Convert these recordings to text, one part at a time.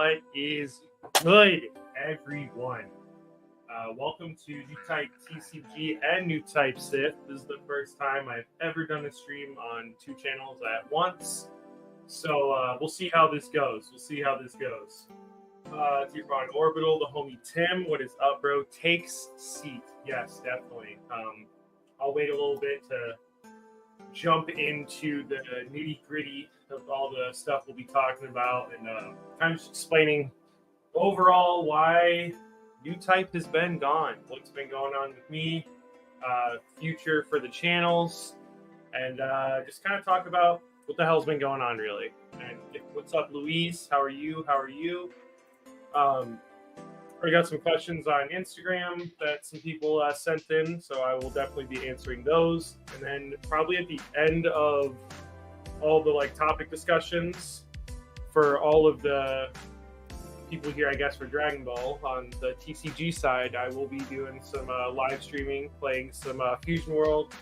What is good, everyone? Welcome to Newtype TCG and Newtype Sith. This is the first time I've ever done a stream on two channels at once. So we'll see how this goes. T-Ron Orbital, the homie Tim. What is up, bro? Takes seat. Yes, definitely. I'll wait a little bit to jump into the nitty-gritty of all the stuff we'll be talking about and kind of just explaining overall why Newtype has been gone, what's been going on with me, future for the channels, and just kind of talk about what the hell's been going on, really. And what's up, Louise? How are you? I got some questions on Instagram that some people sent in, so I will definitely be answering those. And then probably at the end of all the topic discussions for all of the people here, I guess, for Dragon Ball on the TCG side, I will be doing some live streaming, playing some Fusion World.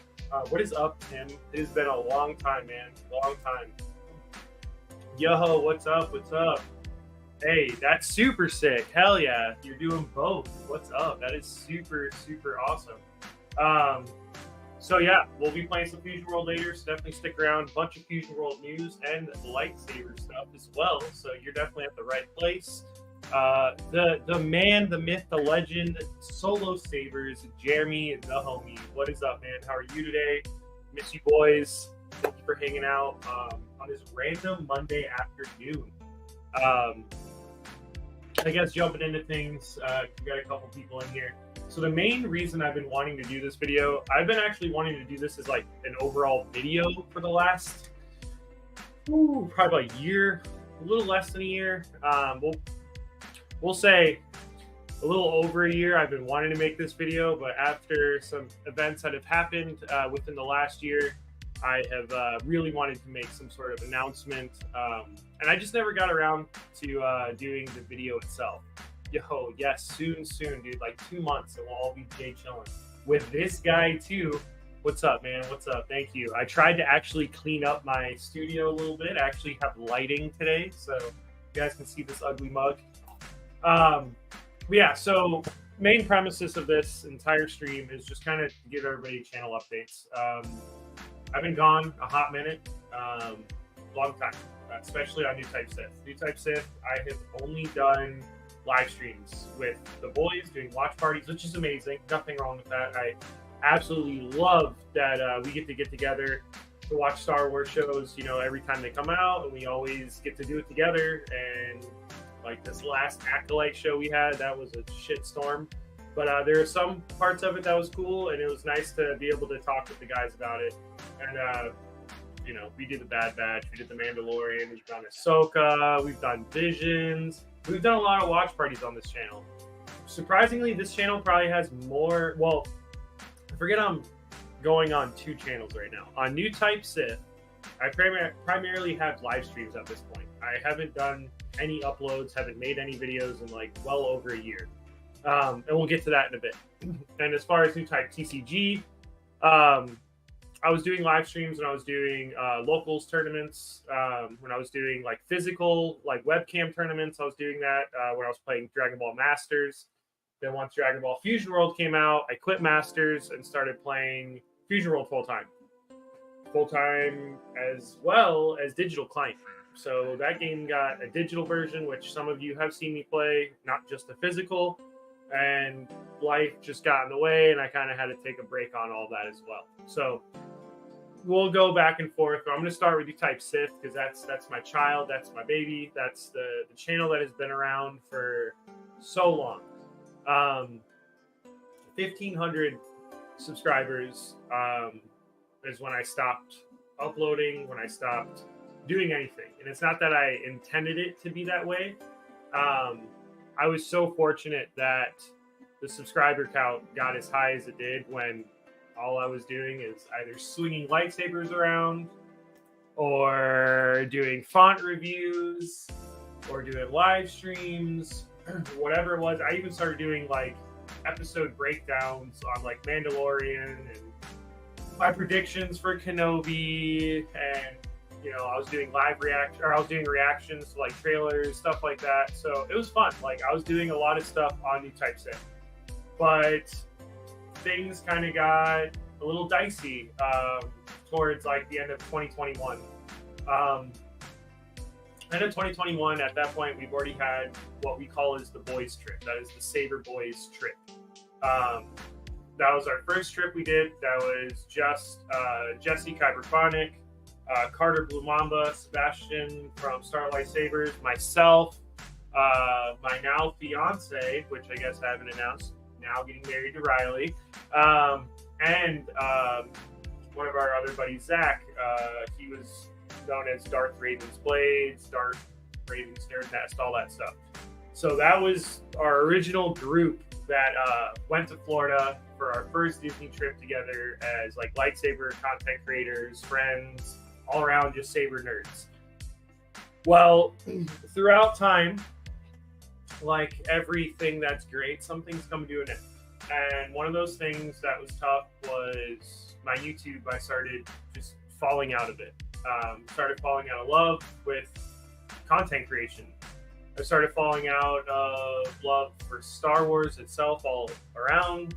What is up, Tim? It has been a long time, man. Long time. Yo, what's up? Hey, that's super sick. Hell yeah. You're doing both. What's up? That is super, super awesome. So yeah, we'll be playing some Fusion World later, so definitely stick around. Bunch of Fusion World news and lightsaber stuff as well, so you're definitely at the right place. The man, the myth, the legend, Solo Sabers, Jeremy, the homie. What is up, man? How are you today? Miss you boys. Thank you for hanging out on this random Monday afternoon. I guess jumping into things, we got a couple people in here. So the main reason I've been wanting to do this video, I've been actually wanting to do this as like an overall video for the last, probably about a year, a little less than a year. We'll say a little over a year. I've been wanting to make this video, but after some events that have happened within the last year, I have really wanted to make some sort of announcement, and I just never got around to doing the video itself. Yo, yes, soon, dude, like 2 months, and we'll all be day chilling with this guy too. What's up, man? What's up? Thank you. I tried to actually clean up my studio a little bit. I actually have lighting today, so you guys can see this ugly mug. Yeah, so main premises of this entire stream is just kind of to give everybody channel updates. I've been gone a hot minute, long time, especially on Newtype Sith. Newtype Sith, I have only done live streams with the boys, doing watch parties, which is amazing. Nothing wrong with that. I absolutely love that we get to get together to watch Star Wars shows, every time they come out, and we always get to do it together. And like this last Acolyte show we had, that was a shit storm. But there are some parts of it that was cool, and it was nice to be able to talk with the guys about it. And, we did the Bad Batch, we did the Mandalorian, we've done Ahsoka, we've done Visions. We've done a lot of watch parties on this channel. Surprisingly, this channel probably has more, well, I forget I'm going on 2 channels right now. On Newtype Sith, I primarily have live streams at this point. I haven't done any uploads, haven't made any videos in well over a year. And we'll get to that in a bit. And as far as Newtype TCG, I was doing live streams when I was doing locals tournaments, when I was doing physical webcam tournaments. I was doing that when I was playing Dragon Ball Masters. Then once Dragon Ball Fusion World came out, I quit Masters and started playing Fusion World full-time as well as digital client. So that game got a digital version, which some of you have seen me play, not just the physical. And life just got in the way, and I kind of had to take a break on all that as well. So we'll go back and forth. I'm going to start with Newtype Sith because that's my child, that's my baby, that's the channel that has been around for so long. 1,500 subscribers is when I stopped uploading, when I stopped doing anything. And it's not that I intended it to be that way. I was so fortunate that the subscriber count got as high as it did when all I was doing is either swinging lightsabers around or doing font reviews or doing live streams, whatever it was. I even started doing episode breakdowns on Mandalorian and my predictions for Kenobi and I was doing I was doing reactions to like trailers, stuff like that. So it was fun. Like I was doing a lot of stuff on Newtypesith, but things kind of got a little dicey towards like the end of 2021. End of 2021, at that point, we've already had what we call is the boys trip. That is the Saber Boys trip. That was our first trip we did. That was just Jesse Kyberphonic, Carter Blue Mamba, Sebastian from Star Lightsabers, myself, my now fiance, which I guess I haven't announced, now getting married to Riley, and one of our other buddies, Zach. He was known as Darth Raven's Blades, Darth Raven's Nerd Nest, all that stuff. So that was our original group that went to Florida for our first Disney trip together as like lightsaber content creators, friends, all around just saber nerds. Well, throughout time, like everything that's great, something's come to an end. And one of those things that was tough was my YouTube. I started just falling out of it. Started falling out of love with content creation. I started falling out of love for Star Wars itself all around.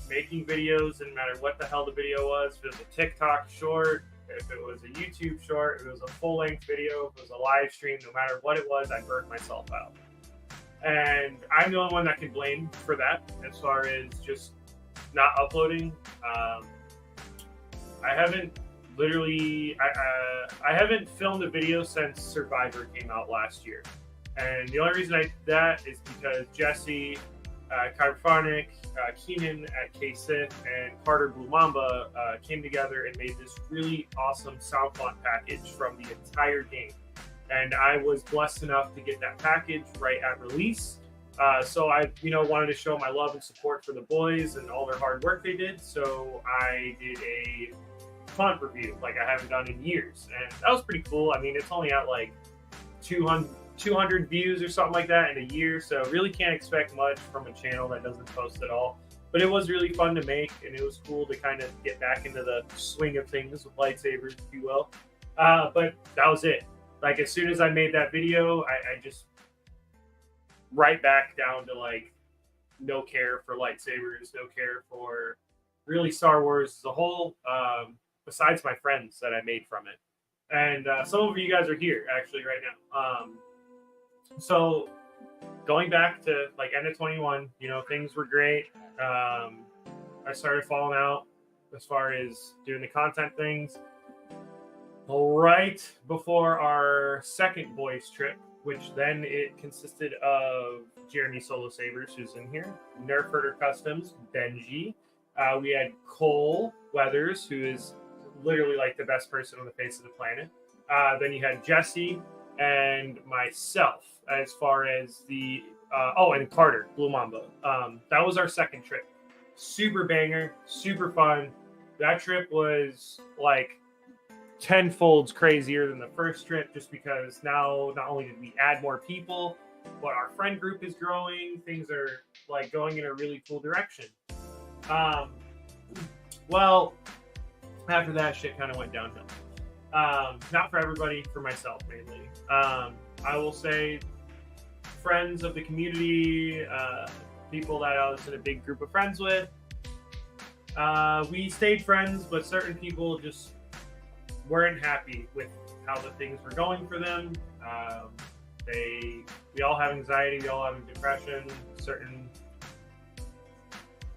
Making videos, didn't matter what the hell the video was. If it was a TikTok short, if it was a YouTube short, if it was a full-length video, if it was a live stream, no matter what it was, I burned myself out. And I'm the only one that can blame for that as far as just not uploading. I haven't filmed a video since Survivor came out last year. And the only reason I did that is because Jesse, Kyberphonic, Keenan at Qui-Sith, and Carter Blue Mamba came together and made this really awesome sound font package from the entire game. And I was blessed enough to get that package right at release. So I, wanted to show my love and support for the boys and all their hard work they did. So I did a font review like I haven't done in years. And that was pretty cool. I mean, it's only at like 200 views or something like that in a year. So really can't expect much from a channel that doesn't post at all. But it was really fun to make, and it was cool to kind of get back into the swing of things with lightsabers, if you will. But that was it. Like, as soon as I made that video, I just right back down to, like, no care for lightsabers, no care for really Star Wars as a whole, besides my friends that I made from it. And some of you guys are here, actually, right now. So going back to, like, end of 21, things were great. I started falling out as far as doing the content things. Right before our second boys trip, which then it consisted of Jeremy Solo Sabers, who's in here, Nerf Herder Customs, Benji. We had Cole Weathers, who is literally like the best person on the face of the planet. Then you had Jesse and myself as far as the and Carter Blue Mamba. That was our second trip. Super banger, super fun. That trip was like tenfolds crazier than the first trip, just because now not only did we add more people, but our friend group is growing. Things are like going in a really cool direction. Well, after that, shit kind of went downhill. Not for everybody, for myself mainly. I will say friends of the community, people that I was in a big group of friends with, we stayed friends, but certain people just weren't happy with how the things were going for them. We all have anxiety, we all have depression. Certain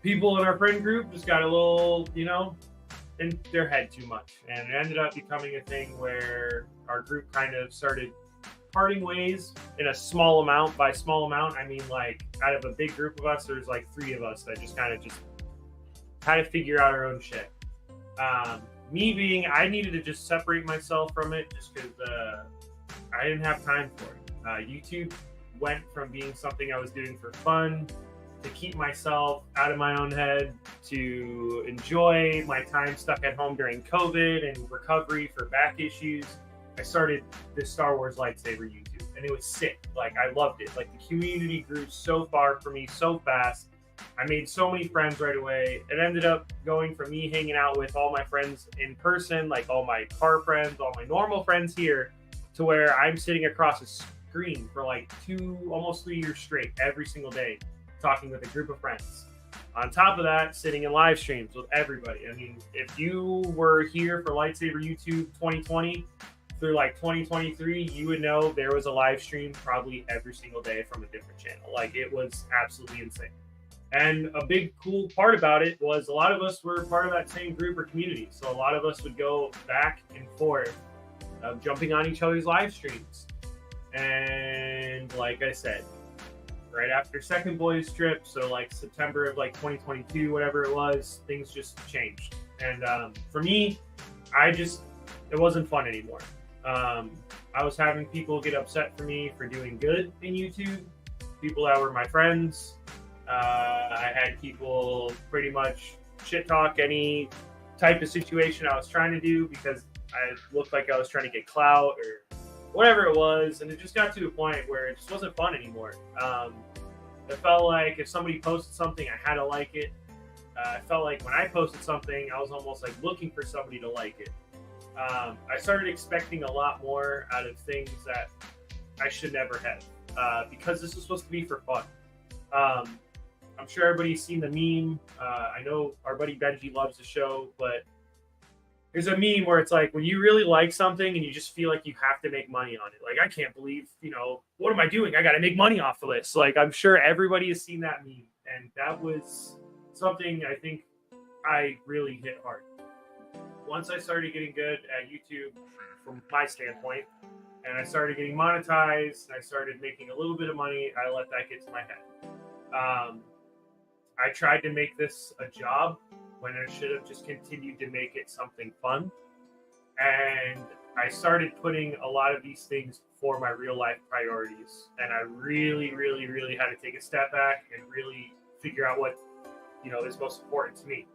people in our friend group just got a little, in their head too much. And it ended up becoming a thing where our group kind of started parting ways in a small amount. By small amount, I mean like out of a big group of us, there's like 3 of us that just kind of had to figure out our own shit. I needed to just separate myself from it just because I didn't have time for it. YouTube went from being something I was doing for fun to keep myself out of my own head, to enjoy my time stuck at home during COVID and recovery for back issues. I started this Star Wars lightsaber YouTube, and it was sick. Like, I loved it. Like, the community grew so far for me so fast. I made so many friends right away. It ended up going from me hanging out with all my friends in person, like all my car friends, all my normal friends here, to where I'm sitting across a screen for like almost 3 years straight, every single day, talking with a group of friends. On top of that, sitting in live streams with everybody. I mean, if you were here for Lightsaber YouTube 2020 through like 2023, you would know there was a live stream probably every single day from a different channel. Like, it was absolutely insane. And a big cool part about it was a lot of us were part of that same group or community. So a lot of us would go back and forth, jumping on each other's live streams. And like I said, right after Second Boys trip, so like September of like 2022, whatever it was, things just changed. And for me, it wasn't fun anymore. I was having people get upset for me for doing good in YouTube, people that were my friends. I had people pretty much shit talk any type of situation I was trying to do because I looked like I was trying to get clout or whatever it was. And it just got to a point where it just wasn't fun anymore. It felt like if somebody posted something, I had to like it. I felt like when I posted something, I was almost like looking for somebody to like it. I started expecting a lot more out of things that I should never have because this is supposed to be for fun. I'm sure everybody's seen the meme. I know our buddy Benji loves the show, but there's a meme where it's like when you really like something and you just feel like you have to make money on it. Like, I can't believe, what am I doing? I got to make money off of this. Like, I'm sure everybody has seen that meme. And that was something I think I really hit hard. Once I started getting good at YouTube, from my standpoint, and I started getting monetized, and I started making a little bit of money, I let that get to my head. I tried to make this a job when I should have just continued to make it something fun. And I started putting a lot of these things for my real life priorities. And I really, really, really had to take a step back and really figure out what, is most important to me.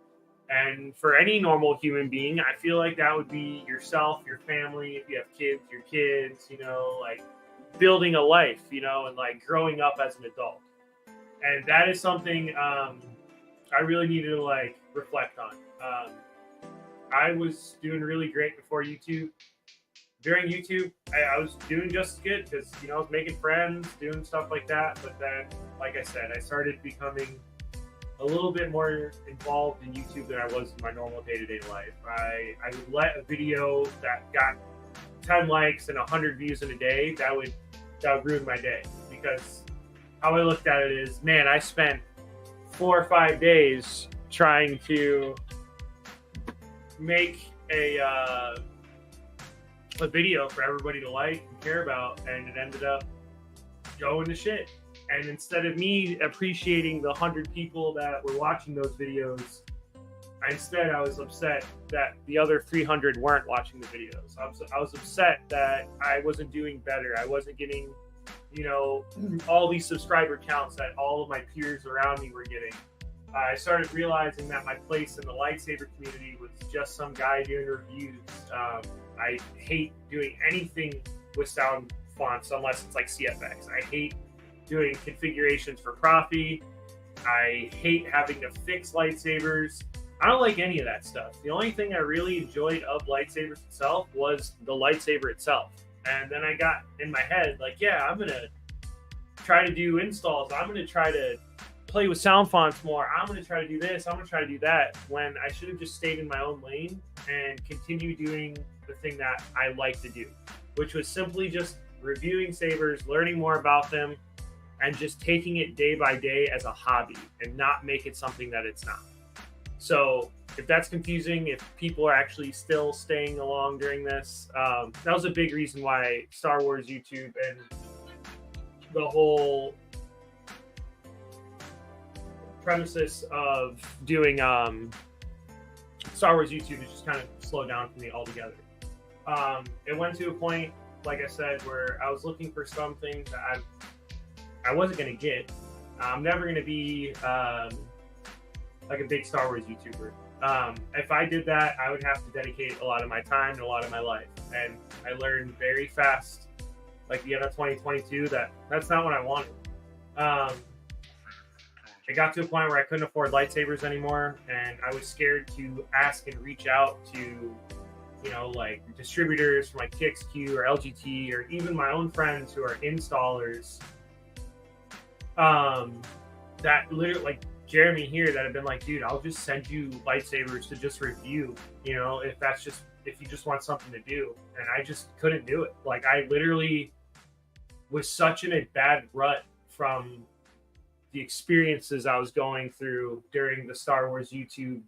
And for any normal human being, I feel like that would be yourself, your family, if you have kids, your kids, like building a life, and like growing up as an adult. And that is something I really needed to like reflect on. I was doing really great before YouTube. During YouTube, I was doing just as good because, I was making friends, doing stuff like that. But then, like I said, I started becoming a little bit more involved in YouTube than I was in my normal day-to-day life. I would let a video that got 10 likes and 100 views in a day, that would ruin my day. Because how I looked at it is, man, I spent 4 or 5 days trying to make a video for everybody to like and care about, and it ended up going to shit. And instead of me appreciating the 100 people that were watching those videos, I was upset that the other 300 weren't watching the videos. I was upset that I wasn't doing better. I wasn't getting, all these subscriber counts that all of my peers around me were getting. I started realizing that my place in the lightsaber community was just some guy doing reviews. I hate doing anything with sound fonts unless it's like CFX. I hate doing configurations for Profi. I hate having to fix lightsabers. I don't like any of that stuff. The only thing I really enjoyed of lightsabers itself was the lightsaber itself. And then I got in my head, like, yeah, I'm going to try to do installs. I'm going to try to play with sound fonts more. I'm going to try to do this. I'm going to try to do that. When I should have just stayed in my own lane and continue doing the thing that I like to do, which was simply just reviewing sabers, learning more about them, and just taking it day by day as a hobby and not make it something that it's not. So if that's confusing, if people are actually still staying along during this, that was a big reason why Star Wars YouTube and the whole premises of doing Star Wars YouTube is just kind of slowed down for me altogether. It went to a point, like I said, where I was looking for something that I wasn't going to get. I'm never going to be like a big Star Wars YouTuber. If I did that, I would have to dedicate a lot of my time and a lot of my life. And I learned very fast, like the end of 2022, that that's not what I wanted. it got to a point where I couldn't afford lightsabers anymore, and I was scared to ask and reach out to, like distributors from like TXQ or LGT or even my own friends who are installers. That literally, like Jeremy here, that have been like, dude, I'll just send you lightsabers to just review, if you just want something to do. And I just couldn't do it. Like, I literally was such in a bad rut from the experiences I was going through during the Star Wars YouTube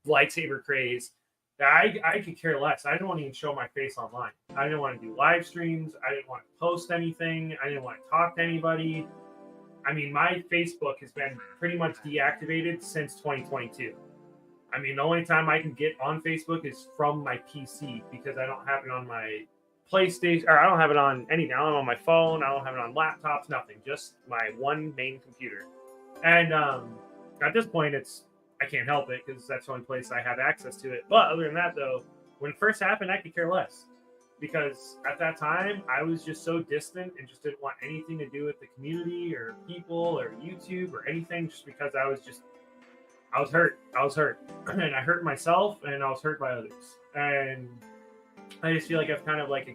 lightsaber craze that I could care less. I didn't want to even show my face online. I didn't want to do live streams. I didn't want to post anything. I didn't want to talk to anybody. I mean, my Facebook has been pretty much deactivated since 2022. I mean, the only time I can get on Facebook is from my PC because I don't have it on my PlayStation, or I don't have it on anything. I don't have it on my phone. I don't have it on laptops, nothing. Just my one main computer. And at this point, I can't help it because that's the only place I have access to it. But other than that, though, when it first happened, I could care less. Because at that time, I was just so distant and just didn't want anything to do with the community or people or YouTube or anything, just because I was hurt. I was hurt. And I hurt myself, and I was hurt by others. And I just feel like I've kind of like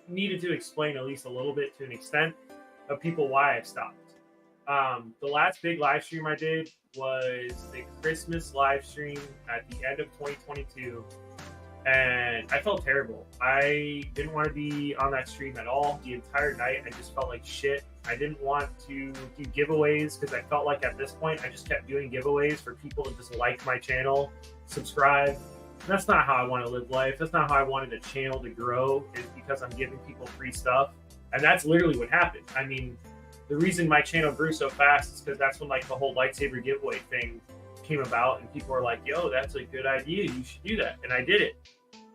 needed to explain at least a little bit to an extent of people why I've stopped. The last big live stream I did was the Christmas live stream at the end of 2022. And I felt terrible. I didn't want to be on that stream at all the entire night. I just felt like shit. I didn't want to do giveaways because I felt like at this point I just kept doing giveaways for people to just like my channel, subscribe. And that's not how I want to live life. That's not how I wanted a channel to grow, is because I'm giving people free stuff. And that's literally what happened. I mean, the reason my channel grew so fast is because that's when like the whole lightsaber giveaway thing came about, and people were like, yo, that's a good idea. You should do that. And I did it.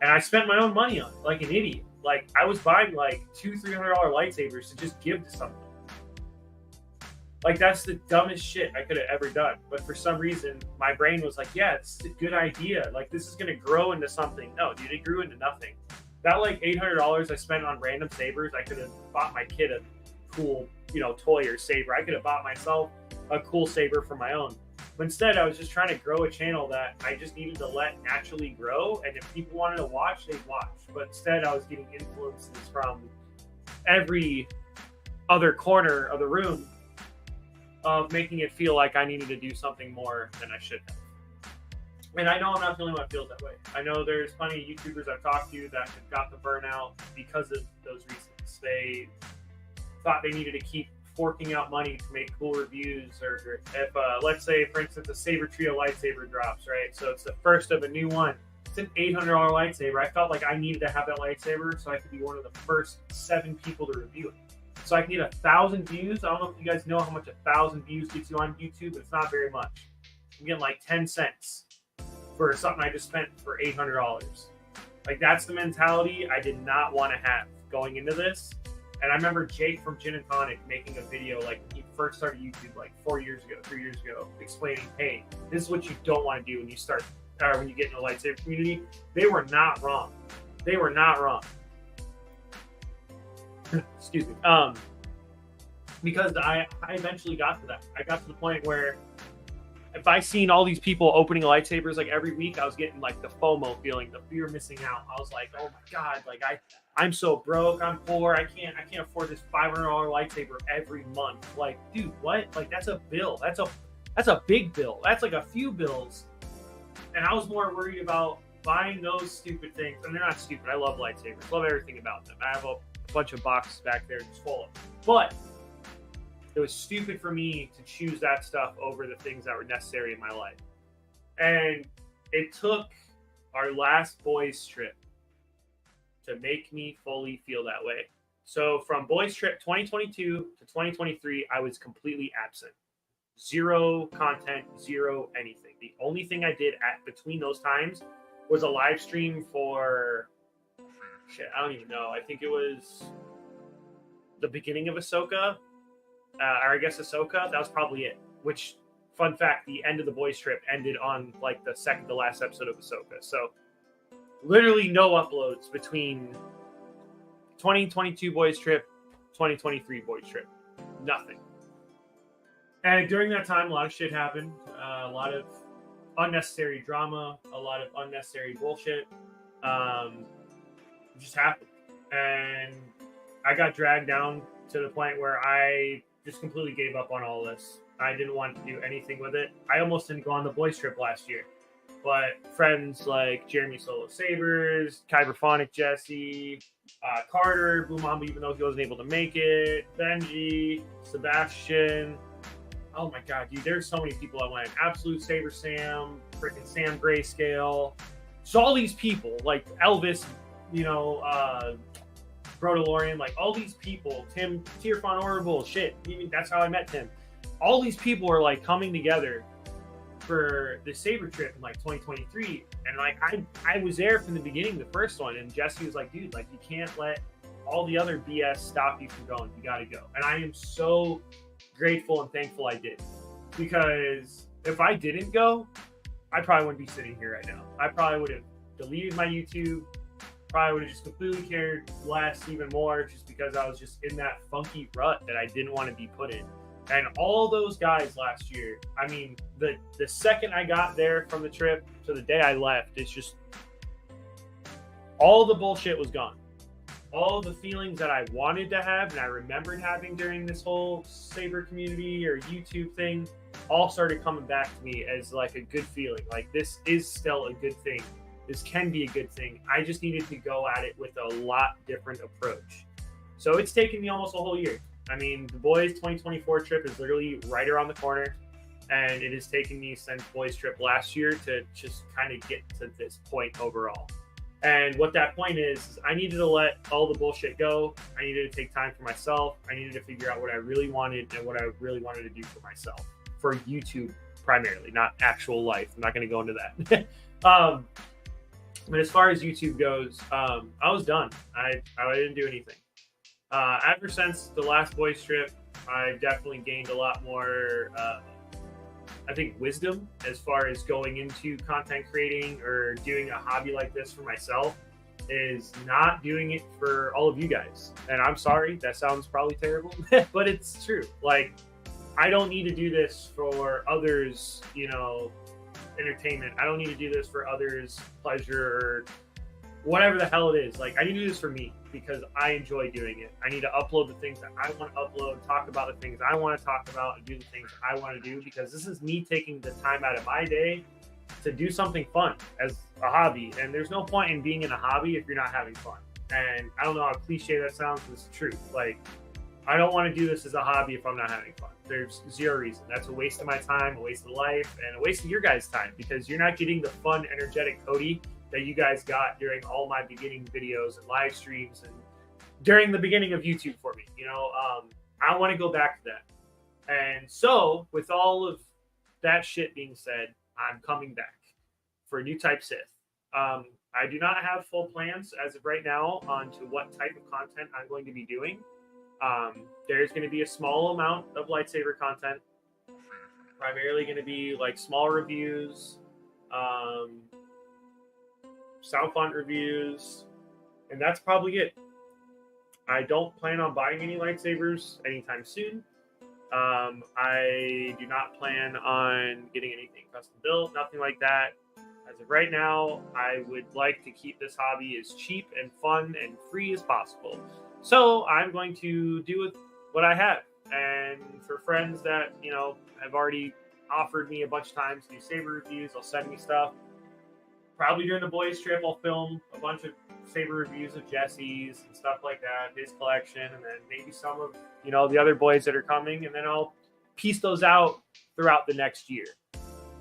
And I spent my own money on it like an idiot. Like, I was buying like $200-$300 lightsabers to just give to someone. Like, that's the dumbest shit I could have ever done. But for some reason, my brain was like, yeah, it's a good idea. Like, this is going to grow into something. No, dude, it grew into nothing. That like $800 I spent on random sabers, I could have bought my kid a cool, toy or saber. I could have bought myself a cool saber for my own. But instead, I was just trying to grow a channel that I just needed to let naturally grow. And if people wanted to watch, they'd watch. But instead, I was getting influences from every other corner of the room of making it feel like I needed to do something more than I should have. And I know I'm not the only one that feels that way. I know there's plenty of YouTubers I've talked to that have got the burnout because of those reasons. They thought they needed to keep forking out money to make cool reviews, or if let's say, for instance, a Saber Trio lightsaber drops, right? So it's the first of a new one. It's an $800 lightsaber. I felt like I needed to have that lightsaber so I could be one of the first 7 people to review it. So I can get 1,000 views. I don't know if you guys know how much 1,000 views gets you on YouTube, but it's not very much. I'm getting like 10 cents for something I just spent for $800. Like, that's the mentality I did not want to have going into this. And I remember Jake from Gin and Tonic making a video like when he first started YouTube like 3 years ago, explaining, hey, this is what you don't want to do when you start, or when you get in the lightsaber community. They were not wrong. They were not wrong. Excuse me. Because I eventually got to that. I got to the point where if I seen all these people opening lightsabers like every week, I was getting like the FOMO feeling, the fear of missing out. I was like, oh my God, like I'm so broke, I'm poor, I can't afford this $500 lightsaber every month. Like, dude, what? Like, that's a bill. That's a big bill. That's like a few bills. And I was more worried about buying those stupid things. And they're not stupid. I love lightsabers. Love everything about them. I have a bunch of boxes back there just full of them. But it was stupid for me to choose that stuff over the things that were necessary in my life. And it took our last boys trip to make me fully feel that way. So from boys trip 2022 to 2023, I was completely absent. Zero content, zero anything. The only thing I did between those times was a live stream for I don't even know. I think it was the beginning of Ahsoka. Or I guess Ahsoka, that was probably it. Which, fun fact, the end of the boys trip ended on like the second to last episode of Ahsoka. So literally no uploads between 2022 boys trip, 2023 boys trip. Nothing. And during that time, a lot of shit happened. A lot of unnecessary drama, a lot of unnecessary bullshit. Just happened. And I got dragged down to the point where I just completely gave up on all this. I didn't want to do anything with it. I almost didn't go on the boys trip last year. But friends like Jeremy Solo Sabers, Kyberphonic Jesse, Carter, Blue Mamba, even though he wasn't able to make it, Benji, Sebastian. Oh my god, dude, there's so many people I went. Absolute Saber Sam, freaking Sam Grayscale. So all these people, like Elvis, you know, Brodalorian, like all these people, Tim Tierfon Orbital, shit. Even that's how I met Tim. All these people are like coming together for the Saber trip in like 2023, and like I was there from the beginning, the first one, and Jesse was like, dude, like you can't let all the other BS stop you from going. You got to go. And I am so grateful and thankful I did, because if I didn't go, I probably wouldn't be sitting here right now. I probably would have deleted my YouTube, probably would have just completely cared less, even more, just because I was just in that funky rut that I didn't want to be put in. And all those guys last year, I mean, the second I got there from the trip to the day I left, it's just all the bullshit was gone. All the feelings that I wanted to have and I remembered having during this whole Saber community or YouTube thing all started coming back to me as like a good feeling. Like, this is still a good thing. This can be a good thing. I just needed to go at it with a lot different approach. So it's taken me almost a whole year. I mean, the boys 2024 trip is literally right around the corner, and it has taken me since boys trip last year to just kind of get to this point overall. And what that point is I needed to let all the bullshit go. I needed to take time for myself. I needed to figure out what I really wanted and what I really wanted to do for myself, for YouTube primarily, not actual life. I'm not going to go into that. But as far as YouTube goes, I was done. I didn't do anything. Ever since the last boys trip, I've definitely gained a lot more, I think, wisdom as far as going into content creating or doing a hobby like this for myself, is not doing it for all of you guys. And I'm sorry, that sounds probably terrible, but it's true. Like, I don't need to do this for others, you know, entertainment. I don't need to do this for others' pleasure or whatever the hell it is. Like, I need to do this for me because I enjoy doing it. I need to upload the things that I want to upload, talk about the things I want to talk about, and do the things I want to do, because this is me taking the time out of my day to do something fun as a hobby. And there's no point in being in a hobby if you're not having fun. And I don't know how cliche that sounds, but it's true. Like, I don't want to do this as a hobby if I'm not having fun. There's zero reason. That's a waste of my time, a waste of life, and a waste of your guys' time, because you're not getting the fun, energetic Cody that you guys got during all my beginning videos and live streams and during the beginning of YouTube for me. You know, I want to go back to that. And so, with all of that shit being said, I'm coming back for Newtype Sith. I do not have full plans as of right now on to what type of content I'm going to be doing. There's going to be a small amount of lightsaber content, primarily going to be like small reviews, sound font reviews, and that's probably it. I don't plan on buying any lightsabers anytime soon. I do not plan on getting anything custom built, nothing like that. As of right now, I would like to keep this hobby as cheap and fun and free as possible. So I'm going to do with what I have. And for friends that, you know, have already offered me a bunch of times to do saber reviews, they'll send me stuff. Probably during the boys trip, I'll film a bunch of saber reviews of Jesse's and stuff like that, his collection, and then maybe some of, you know, the other boys that are coming, and then I'll piece those out throughout the next year.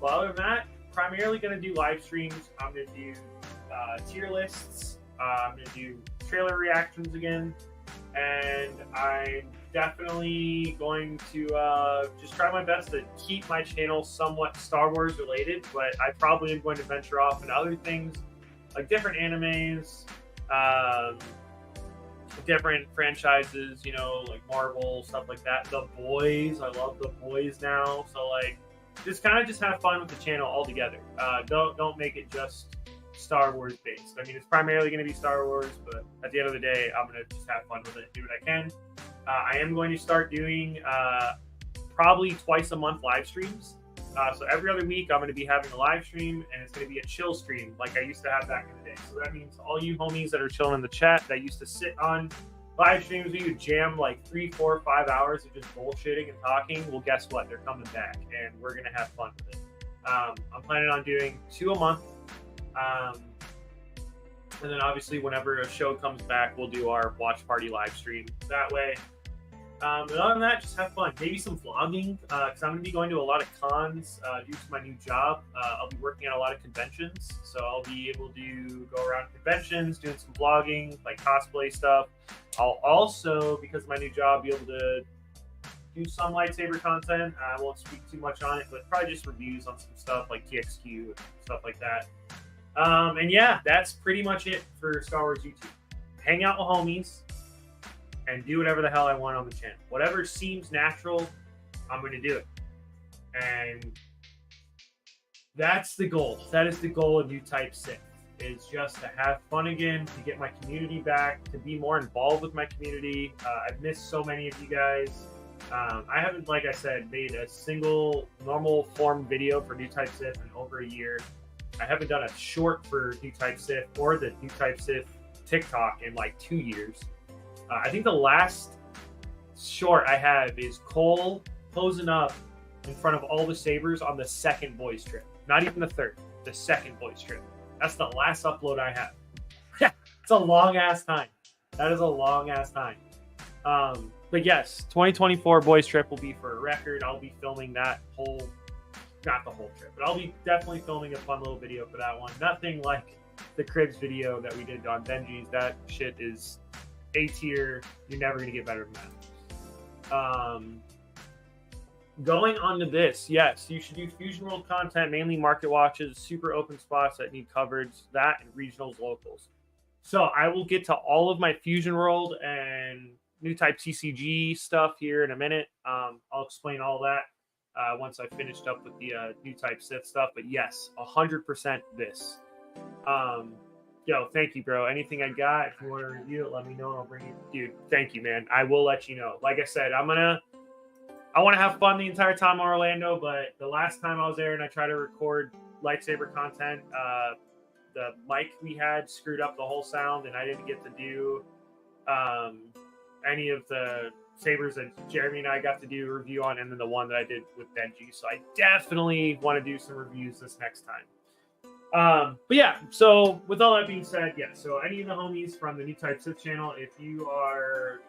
Well, other than that, primarily going to do live streams. I'm going to do tier lists. I'm going to do trailer reactions again, and I'm definitely going to just try my best to keep my channel somewhat Star Wars related, but I probably am going to venture off into other things like different animes, different franchises, you know, like Marvel, stuff like that. The Boys, I love The Boys now, so like just kind of just have fun with the channel altogether. Don't make it just Star Wars based. I mean, it's primarily going to be Star Wars, but at the end of the day, I'm going to just have fun with it, do what I can. I am going to start doing probably twice a month live streams. So every other week, I'm going to be having a live stream, and it's going to be a chill stream like I used to have back in the day. So that means all you homies that are chilling in the chat that used to sit on live streams where you jam like 3, 4, 5 hours of just bullshitting and talking, well, guess what? They're coming back, and we're going to have fun with it. I'm planning on doing 2 a month. And then obviously whenever a show comes back, we'll do our watch party live stream that way. But other than that, just have fun. Maybe some vlogging, because I'm going to be going to a lot of cons due to my new job. I'll be working at a lot of conventions, so I'll be able to go around conventions, doing some vlogging, like cosplay stuff. I'll also, because of my new job, be able to do some lightsaber content. I won't speak too much on it, but probably just reviews on some stuff like TXQ and stuff like that. And yeah, that's pretty much it for Star Wars YouTube. Hang out with homies and do whatever the hell I want on the channel. Whatever seems natural, I'm going to do it. And that's the goal. That is the goal of newtypesith, is just to have fun again, to get my community back, to be more involved with my community. I've missed so many of you guys. I haven't, like I said, made a single normal form video for newtypesith in over a year. I haven't done a short for newtypesith or the newtypesith TikTok in like 2 years. I think the last short I have is Cole posing up in front of all the sabers on the second boys trip. Not even the third, the second boys trip. That's the last upload I have. It's a long ass time. That is a long ass time. But yes, 2024 boys trip will be for a record. I'll be filming that whole, not the whole trip, but I'll be definitely filming a fun little video for that one. Nothing like the Cribs video that we did on Benji's. That shit is A tier. You're never gonna get better than that. Going on to this, yes, you should do Fusion World content, mainly market watches, super open spots that need coverage, that and regionals, locals. So I will get to all of my Fusion World and Newtype TCG stuff here in a minute. I'll explain all that once I finished up with the newtypesith stuff. But yes, 100% this. Yo, thank you, bro. Anything I got, if you want to review it, let me know and I'll bring it. Dude, thank you, man. I will let you know. Like I said, I want to have fun the entire time in Orlando, but the last time I was there and I tried to record lightsaber content, the mic we had screwed up the whole sound, and I didn't get to do any of the sabers that Jeremy and I got to do a review on, and then the one that I did with Benji. So I definitely want to do some reviews this next time. But yeah, so with all that being said, yeah, so any of the homies from the newtypesith channel, if you are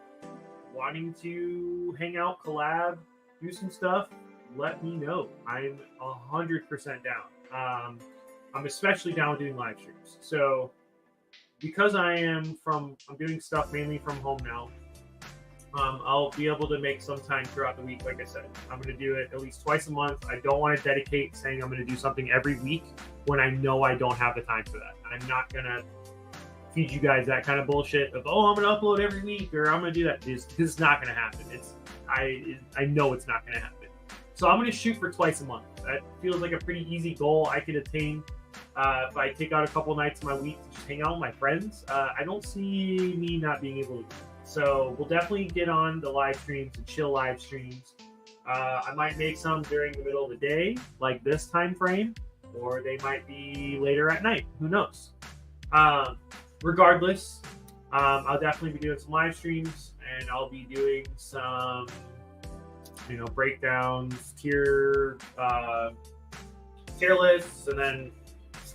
wanting to hang out, collab, do some stuff, let me know. I'm 100% down. I'm especially down with doing live streams. So because I'm doing stuff mainly from home now, I'll be able to make some time throughout the week. Like I said, I'm going to do it at least twice a month. I don't want to dedicate saying I'm going to do something every week when I know I don't have the time for that. I'm not going to feed you guys that kind of bullshit of, oh, I'm going to upload every week or I'm going to do that. This is not going to happen. I know it's not going to happen. So I'm going to shoot for twice a month. That feels like a pretty easy goal I could attain. If I take out a couple nights of my week to just hang out with my friends, I don't see me not being able to do it. So we'll definitely get on the live streams, the chill live streams. I might make some during the middle of the day, like this time frame, or they might be later at night. Who knows? Regardless, I'll definitely be doing some live streams, and I'll be doing some, breakdowns, tier lists, and then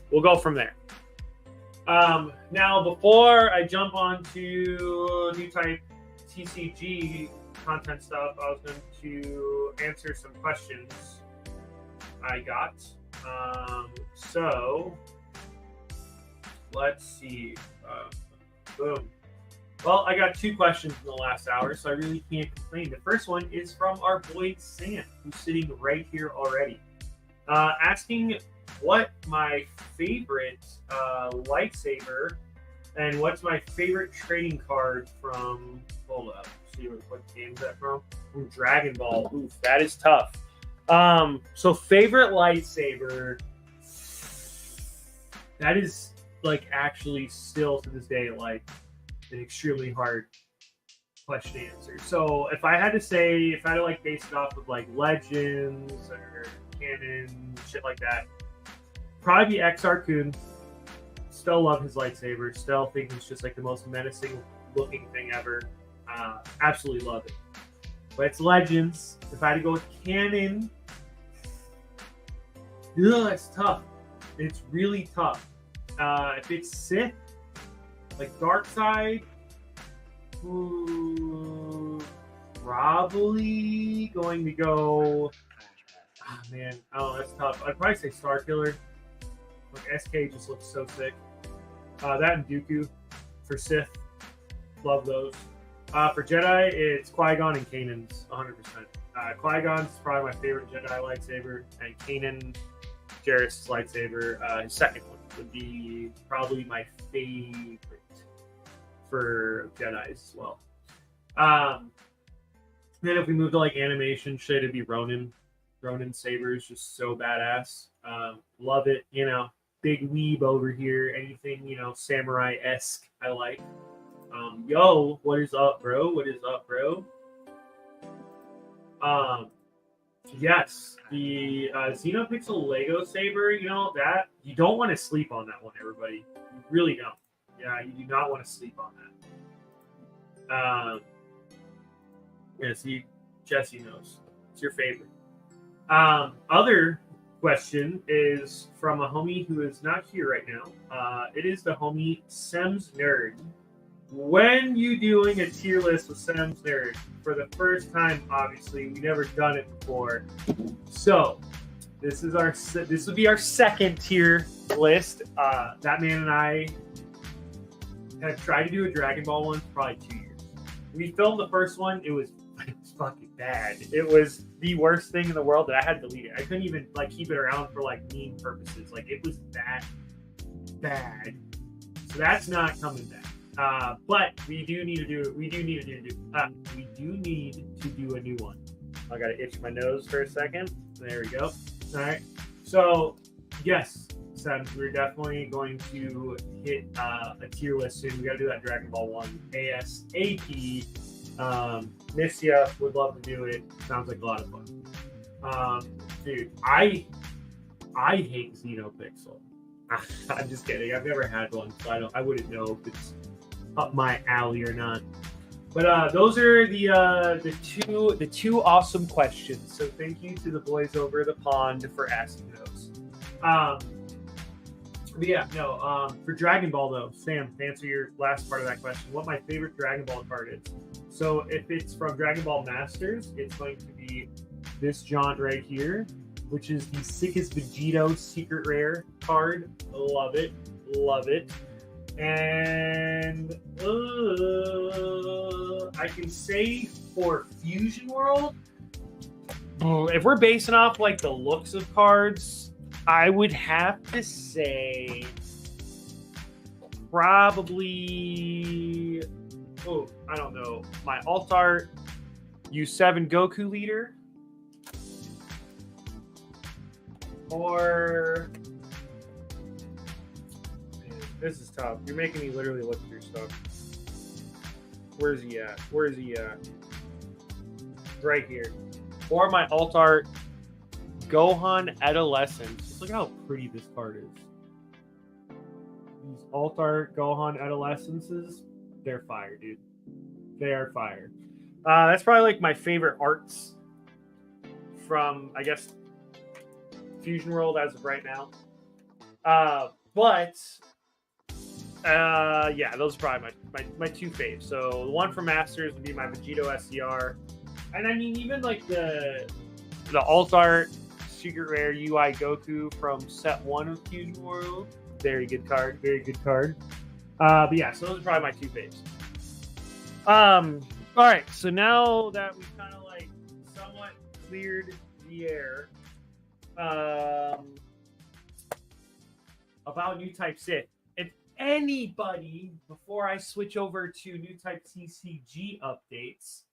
we'll go from there. Now, before I jump on to Newtype TCG content stuff, I was going to answer some questions I got. So, let's see. Boom. Well, I got 2 questions in the last hour, so I really can't complain. The first one is from our boy Sam, who's sitting right here already, asking what my favorite lightsaber and what's my favorite trading card from, hold up, see what game is that from Dragon Ball. Oof, that is tough. So favorite lightsaber, that is like actually still to this day like an extremely hard question answer. So if I had to like base it off of like Legends or canon, shit like that, probably be XR Kun. Still love his lightsaber. Still think it's just like the most menacing looking thing ever. Absolutely love it. But it's Legends. If I had to go with canon, it's tough. It's really tough. If it's Sith, like Dark Side, probably going to go. Oh, man, that's tough. I'd probably say Star Killer. Like SK just looks so sick. That and Dooku for Sith. Love those. For Jedi, it's Qui-Gon and Kanan's 100%. Qui-Gon's probably my favorite Jedi lightsaber, and Kanan, Jarrus' lightsaber, his second one would be probably my favorite for Jedi's as well. Then if we move to like animation shit, it'd be Ronin. Ronin saber is just so badass. Love it. You know, big weeb over here. Anything, you know, samurai-esque I like. Yo, what is up, bro? What is up, bro? Yes, the Xenopixel Lego saber, you know, that you don't want to sleep on that one, everybody. You really don't. Yeah, you do not want to sleep on that. Yeah, see, Jesse knows. It's your favorite. Other question is from a homie who is not here right now. It is the homie Sem's Nerd. When you doing a tier list with Sem's Nerd for the first time, obviously, we never done it before. So this would be our second tier list. That man and I have tried to do a Dragon Ball one for probably 2 years. We filmed the first one. It was fucking bad. It was the worst thing in the world that I had to delete it. I couldn't even like keep it around for like meme purposes. Like it was that bad. So that's not coming back. But we do need to do a new one. I gotta itch my nose for a second. There we go. All right. So yes, Sam, we're definitely going to hit a tier list soon. We gotta do that Dragon Ball 1 ASAP. Miss ya, would love to do it. Sounds like a lot of fun. Dude, I hate Xenopixel. I'm just kidding. I've never had one, so I wouldn't know if it's up my alley or not. But those are the two awesome questions. So thank you to the boys over the pond for asking those. But yeah, no. For Dragon Ball though, Sam, to answer your last part of that question, what my favorite Dragon Ball card is. So if it's from Dragon Ball Masters, it's going to be this jaunt right here, which is the sickest Vegito secret rare card. Love it, love it. And I can say for Fusion World, if we're basing off like the looks of cards, I would have to say probably, I don't know, my alt art U7 Goku leader, or this is tough. You're making me literally look through stuff. Where's he at? Where is he at? Right here. Or my alt art Gohan Adolescence. Just look how pretty this card is. These alt art Gohan Adolescences, they're fire, dude. They are fire. That's probably like my favorite arts from, I guess, Fusion World as of right now. Yeah, those are probably my two faves. So the one from Masters would be my Vegito SCR. And I mean, even like the alt art secret rare UI Goku from set 1 of Fusion World. Very good card. Very good card. But yeah, so those are probably my two faves. All right, so now that we've kind of like somewhat cleared the air about Newtypesith. If anybody, before I switch over to Newtype TCG updates,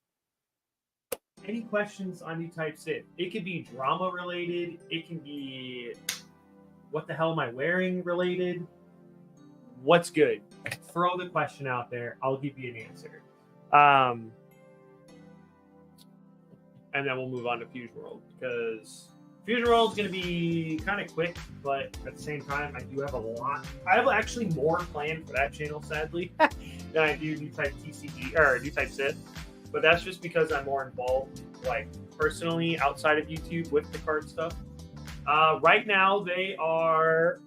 any questions on Newtypesith? It could be drama related. It can be what the hell am I wearing related. What's good? Throw the question out there. I'll give you an answer. and then we'll move on to Fusion World, because Fusion World is going to be kind of quick, but at the same time, I do have a lot. I have actually more planned for that channel, sadly, than I do Newtype TCG or Newtype Sith. But that's just because I'm more involved, like personally, outside of YouTube with the card stuff. Right now, they are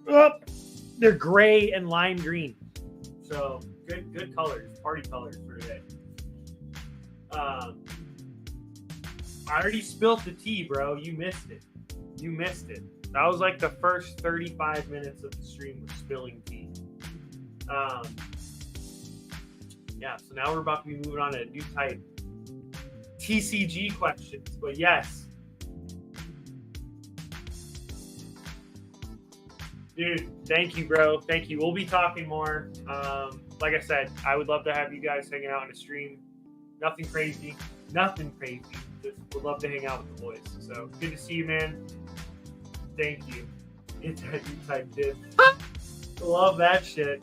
they're gray and lime green, so good colors, party colors for today. I already spilt the tea, bro. You missed it. You missed it. That was like the first 35 minutes of the stream was spilling tea. Yeah, so now we're about to be moving on to Newtype TCG questions. But yes. Dude, thank you, bro. Thank you. We'll be talking more. Like I said, I would love to have you guys hanging out on a stream. Nothing crazy. Nothing crazy. Just would love to hang out with the boys. So good to see you, man. Thank you. It's that Newtype dip. Love that shit.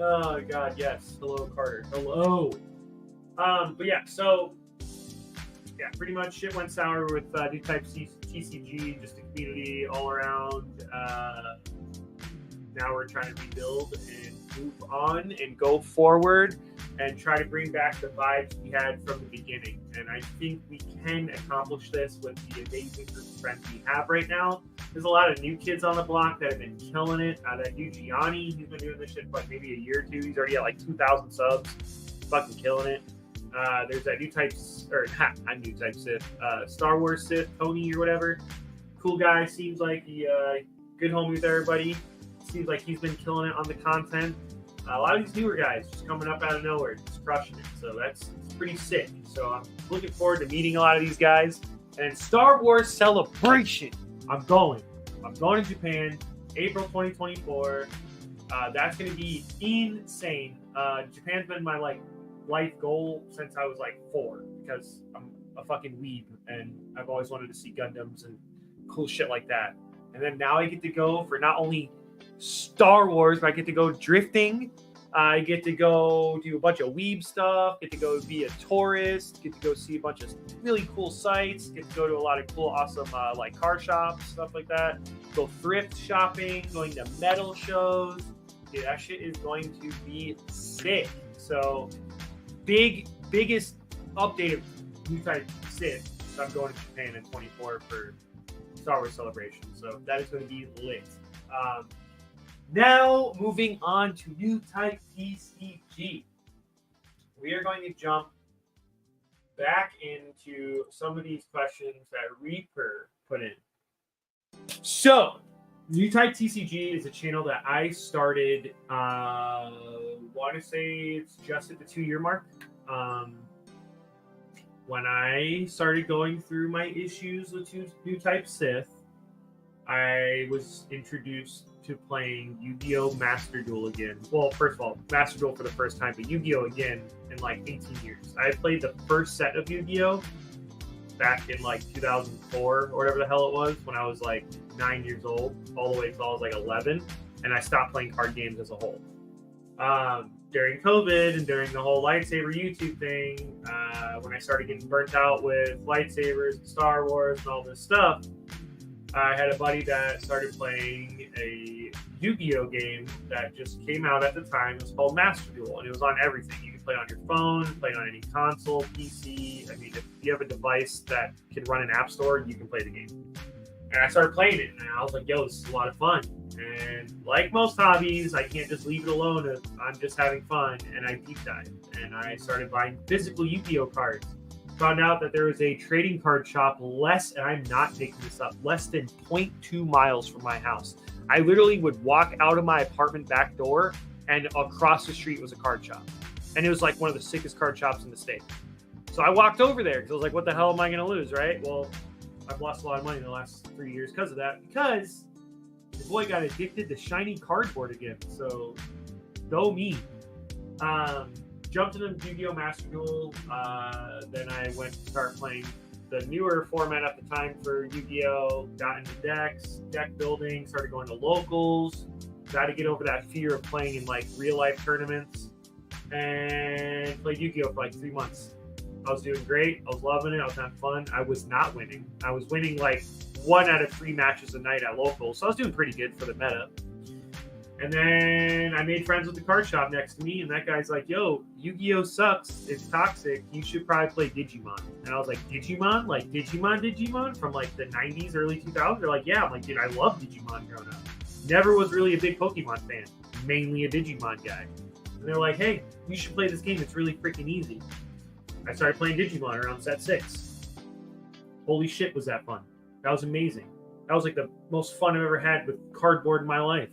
Oh god, yes. Hello, Carter. Hello. But yeah, so yeah, pretty much shit went sour with Newtype TCG, just a community all around. Now we're trying to rebuild and move on and go forward and try to bring back the vibes we had from the beginning. And I think we can accomplish this with the amazing group of friends we have right now. There's a lot of new kids on the block that have been killing it. That new Gianni, he's been doing this shit for like maybe a year or two. He's already at like 2,000 subs. Fucking killing it. There's that I'm Newtype Sith. Star Wars Sith, Tony or whatever. Cool guy. Seems like he good homie with everybody. Seems like he's been killing it on the content. A lot of these newer guys just coming up out of nowhere, just crushing it. So that's pretty sick. So I'm looking forward to meeting a lot of these guys. And Star Wars Celebration. I'm going to Japan, April 2024. That's going to be insane. Japan's been my life goal since I was 4, because I'm a fucking weeb and I've always wanted to see Gundams and cool shit like that. And then now I get to go for not only Star Wars, but I get to go drifting. I get to go do a bunch of weeb stuff, get to go be a tourist, get to go see a bunch of really cool sites, get to go to a lot of cool, awesome car shops, stuff like that. Go thrift shopping, going to metal shows. Dude, that shit is going to be sick. So biggest update of Newtype Sith. I'm going to Japan in 24 for Star Wars Celebration. So that is going to be lit. Now, moving on to Newtype TCG. We are going to jump back into some of these questions that Reaper put in. So, Newtype TCG is a channel that I started, want to say it's just at the 2-year mark. When I started going through my issues with Newtype Sith, I was introduced to playing Yu-Gi-Oh! Master Duel again. Well, first of all, Master Duel for the first time, but Yu-Gi-Oh! Again in 18 years. I played the first set of Yu-Gi-Oh! Back in 2004 or whatever the hell it was, when I was 9 years old, all the way till I was 11, and I stopped playing card games as a whole. During COVID and during the whole Lightsaber YouTube thing, when I started getting burnt out with lightsabers and Star Wars and all this stuff, I had a buddy that started playing a Yu-Gi-Oh! Game that just came out at the time. It was called Master Duel, and it was on everything. You can play it on your phone, play it on any console, PC. I mean, if you have a device that can run an app store, you can play the game. And I started playing it, and I was like, yo, this is a lot of fun. And like most hobbies, I can't just leave it alone if I'm just having fun, and I deep dived. And I started buying physical Yu-Gi-Oh! Cards. Found out that there was a trading card shop and I'm not making this up, less than 0.2 miles from my house. I literally would walk out of my apartment back door, and across the street was a card shop. And it was one of the sickest card shops in the state. So I walked over there because I was like, what the hell am I going to lose, right? Well, I've lost a lot of money in the last 3 years because of that, because the boy got addicted to shiny cardboard again. So, go me. Jumped into Yu-Gi-Oh! Master Duel. Then I went to start playing the newer format at the time for Yu-Gi-Oh! Got into decks, deck building, started going to locals. Got to get over that fear of playing in real life tournaments. And played Yu-Gi-Oh! For 3 months. I was doing great. I was loving it. I was having fun. I was not winning. I was winning like 1 out of 3 matches a night at local. So I was doing pretty good for the meta. And then I made friends with the card shop next to me, and that guy's like, yo, Yu-Gi-Oh! Sucks. It's toxic. You should probably play Digimon. And I was like, Digimon? Like Digimon from like the 90s, early 2000s? They're like, yeah. I'm like, dude, I love Digimon growing up. Never was really a big Pokemon fan. Mainly a Digimon guy. And they're like, hey, you should play this game. It's really freaking easy. I started playing Digimon around set 6. Holy shit, was that fun. That was amazing. That was like the most fun I've ever had with cardboard in my life.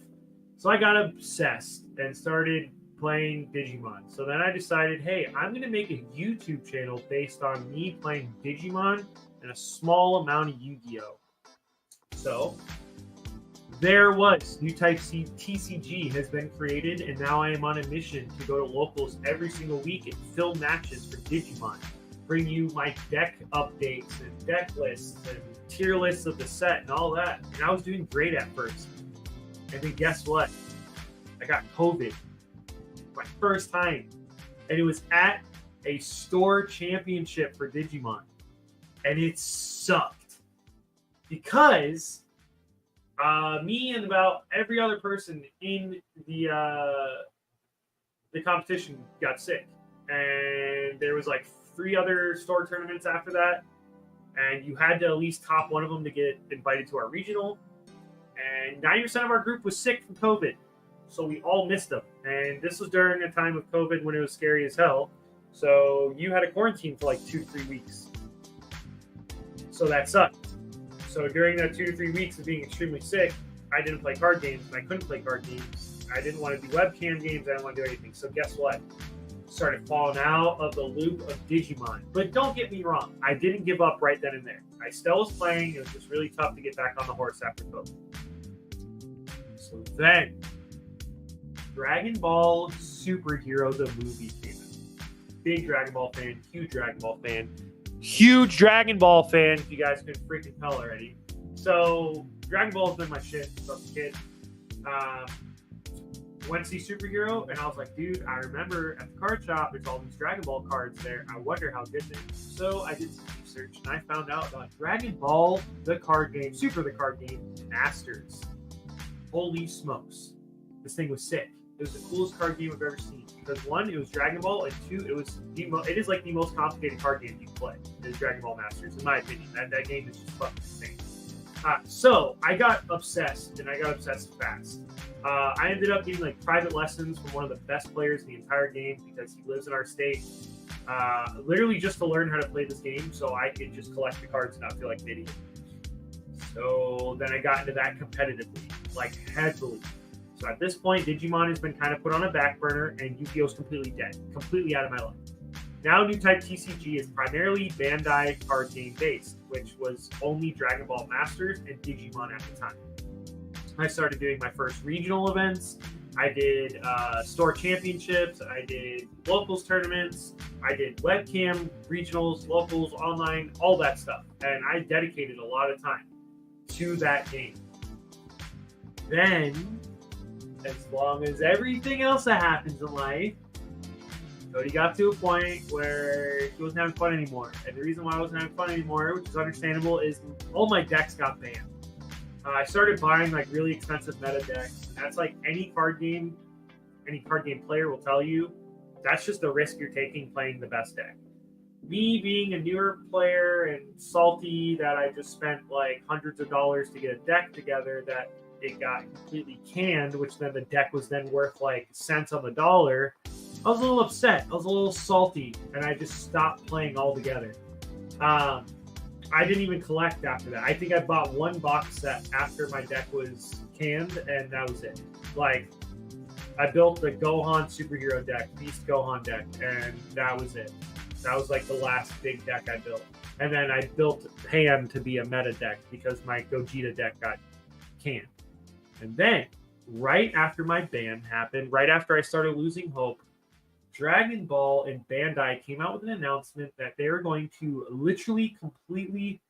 So I got obsessed and started playing Digimon. So then I decided, hey, I'm going to make a YouTube channel based on me playing Digimon and a small amount of Yu-Gi-Oh! So there was Newtype TCG has been created, and now I am on a mission to go to locals every single week and film matches for Digimon. Bring you my deck updates and deck lists and tier lists of the set and all that. And I was doing great at first. And then guess what? I got COVID. My first time. And it was at a store championship for Digimon. And it sucked. Because me and about every other person in the competition got sick. And there was like 3 other store tournaments after that. And you had to at least top one of them to get invited to our regional. And 90% of our group was sick from COVID. So we all missed them. And this was during a time of COVID when it was scary as hell. So you had a quarantine for like 2 to 3 weeks. So that sucked. So during that 2 to 3 weeks of being extremely sick, I didn't play card games. And I couldn't play card games. I didn't want to do webcam games. I didn't want to do anything. So guess what? Started falling out of the loop of Digimon. But don't get me wrong. I didn't give up right then and there. I still was playing. It was just really tough to get back on the horse after COVID. So then, Dragon Ball Superhero, the movie came in. Big Dragon Ball fan, huge Dragon Ball fan. Huge Dragon Ball fan, if you guys couldn't freaking tell already. So, Dragon Ball has been my shit since I was a kid. Went to see Superhero, and I was like, dude, I remember at the card shop, there's all these Dragon Ball cards there. I wonder how good they are. So I did some research, and I found out about Dragon Ball, the card game, Super the card game, Masters. Holy smokes. This thing was sick. It was the coolest card game I've ever seen. Because 1, it was Dragon Ball, and 2, it is like the most complicated card game you can play. Is Dragon Ball Masters, in my opinion. That game is just fucking insane. So I got obsessed, and I got obsessed fast. I ended up getting like private lessons from one of the best players in the entire game because he lives in our state. Literally just to learn how to play this game so I could just collect the cards and not feel like an idiot. So then I got into that competitively, like heavily. So at this point, Digimon has been kind of put on a back burner and Yu-Gi-Oh! Is completely dead, completely out of my life. Now Newtype TCG is primarily Bandai card game based, which was only Dragon Ball Masters and Digimon at the time. I started doing my first regional events. I did store championships. I did locals tournaments. I did webcam, regionals, locals, online, all that stuff. And I dedicated a lot of time to that game. Then, as long as everything else that happens in life, Cody got to a point where he wasn't having fun anymore. And the reason why I wasn't having fun anymore, which is understandable, is all my decks got banned. I started buying like really expensive meta decks. And that's like any card game player will tell you, that's just the risk you're taking playing the best deck. Me being a newer player and salty that I just spent like hundreds of dollars to get a deck together that it got completely canned, which then the deck was then worth like cents on the dollar. I was a little upset. I was a little salty, and I just stopped playing altogether. I didn't even collect after that. I think I bought 1 box set after my deck was canned, and that was it. Like, I built the Gohan superhero deck, Beast Gohan deck, and that was it. That was like the last big deck I built. And then I built Pan to be a meta deck because my Gogeta deck got canned. And then, right after my ban happened, right after I started losing hope, Dragon Ball and Bandai came out with an announcement that they were going to literally completely,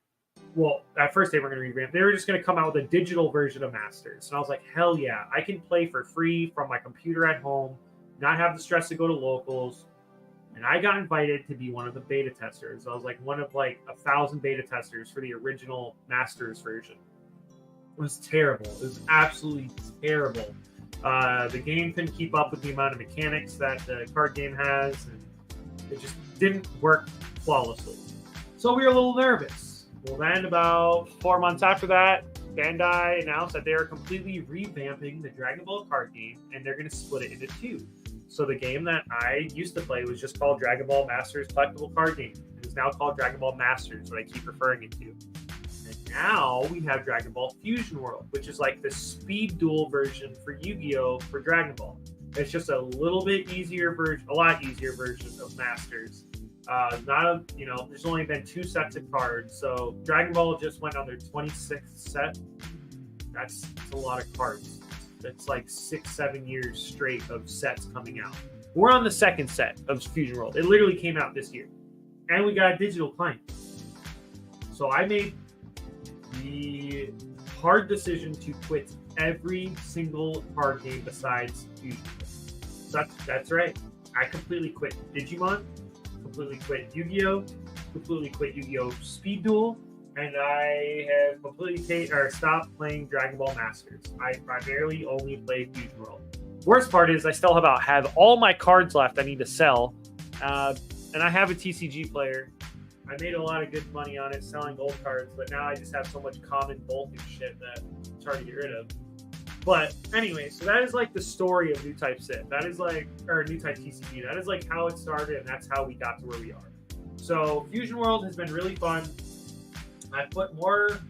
well, at first they were going to revamp. They were just going to come out with a digital version of Masters. And I was like, hell yeah, I can play for free from my computer at home, not have the stress to go to locals. And I got invited to be one of the beta testers. I was like one of like 1,000 beta testers for the original Masters version. It was terrible. It was absolutely terrible. The game couldn't keep up with the amount of mechanics that the card game has, and it just didn't work flawlessly. So we were a little nervous. Well, then about 4 months after that, Bandai announced that they are completely revamping the Dragon Ball card game, and they're going to split it into 2. So the game that I used to play was just called Dragon Ball Masters Collectible Card Game. It is now called Dragon Ball Masters, what I keep referring it to. And now we have Dragon Ball Fusion World, which is like the speed duel version for Yu-Gi-Oh! For Dragon Ball. It's just a little bit easier version, a lot easier version of Masters. There's only been 2 sets of cards. So Dragon Ball just went on their 26th set. That's a lot of cards. It's like 6-7 years straight of sets coming out. We're on the 2nd set of Fusion World. It literally came out this year. And we got a digital client. So I made the hard decision to quit every single card game besides Fusion. So that's right. I completely quit Digimon, completely quit Yu-Gi-Oh!, completely quit Yu-Gi-Oh! Speed Duel, and I have completely stopped playing Dragon Ball Masters. I primarily only play Fusion World. Worst part is I still have all my cards left I need to sell, and I have a TCG player. I made a lot of good money on it selling old cards, but now I just have so much common bulk and shit that it's hard to get rid of. But anyway, so that is like the story of Newtype Sith. That is like, or Newtype TCG. That is like how it started, and that's how we got to where we are. So Fusion World has been really fun. I put more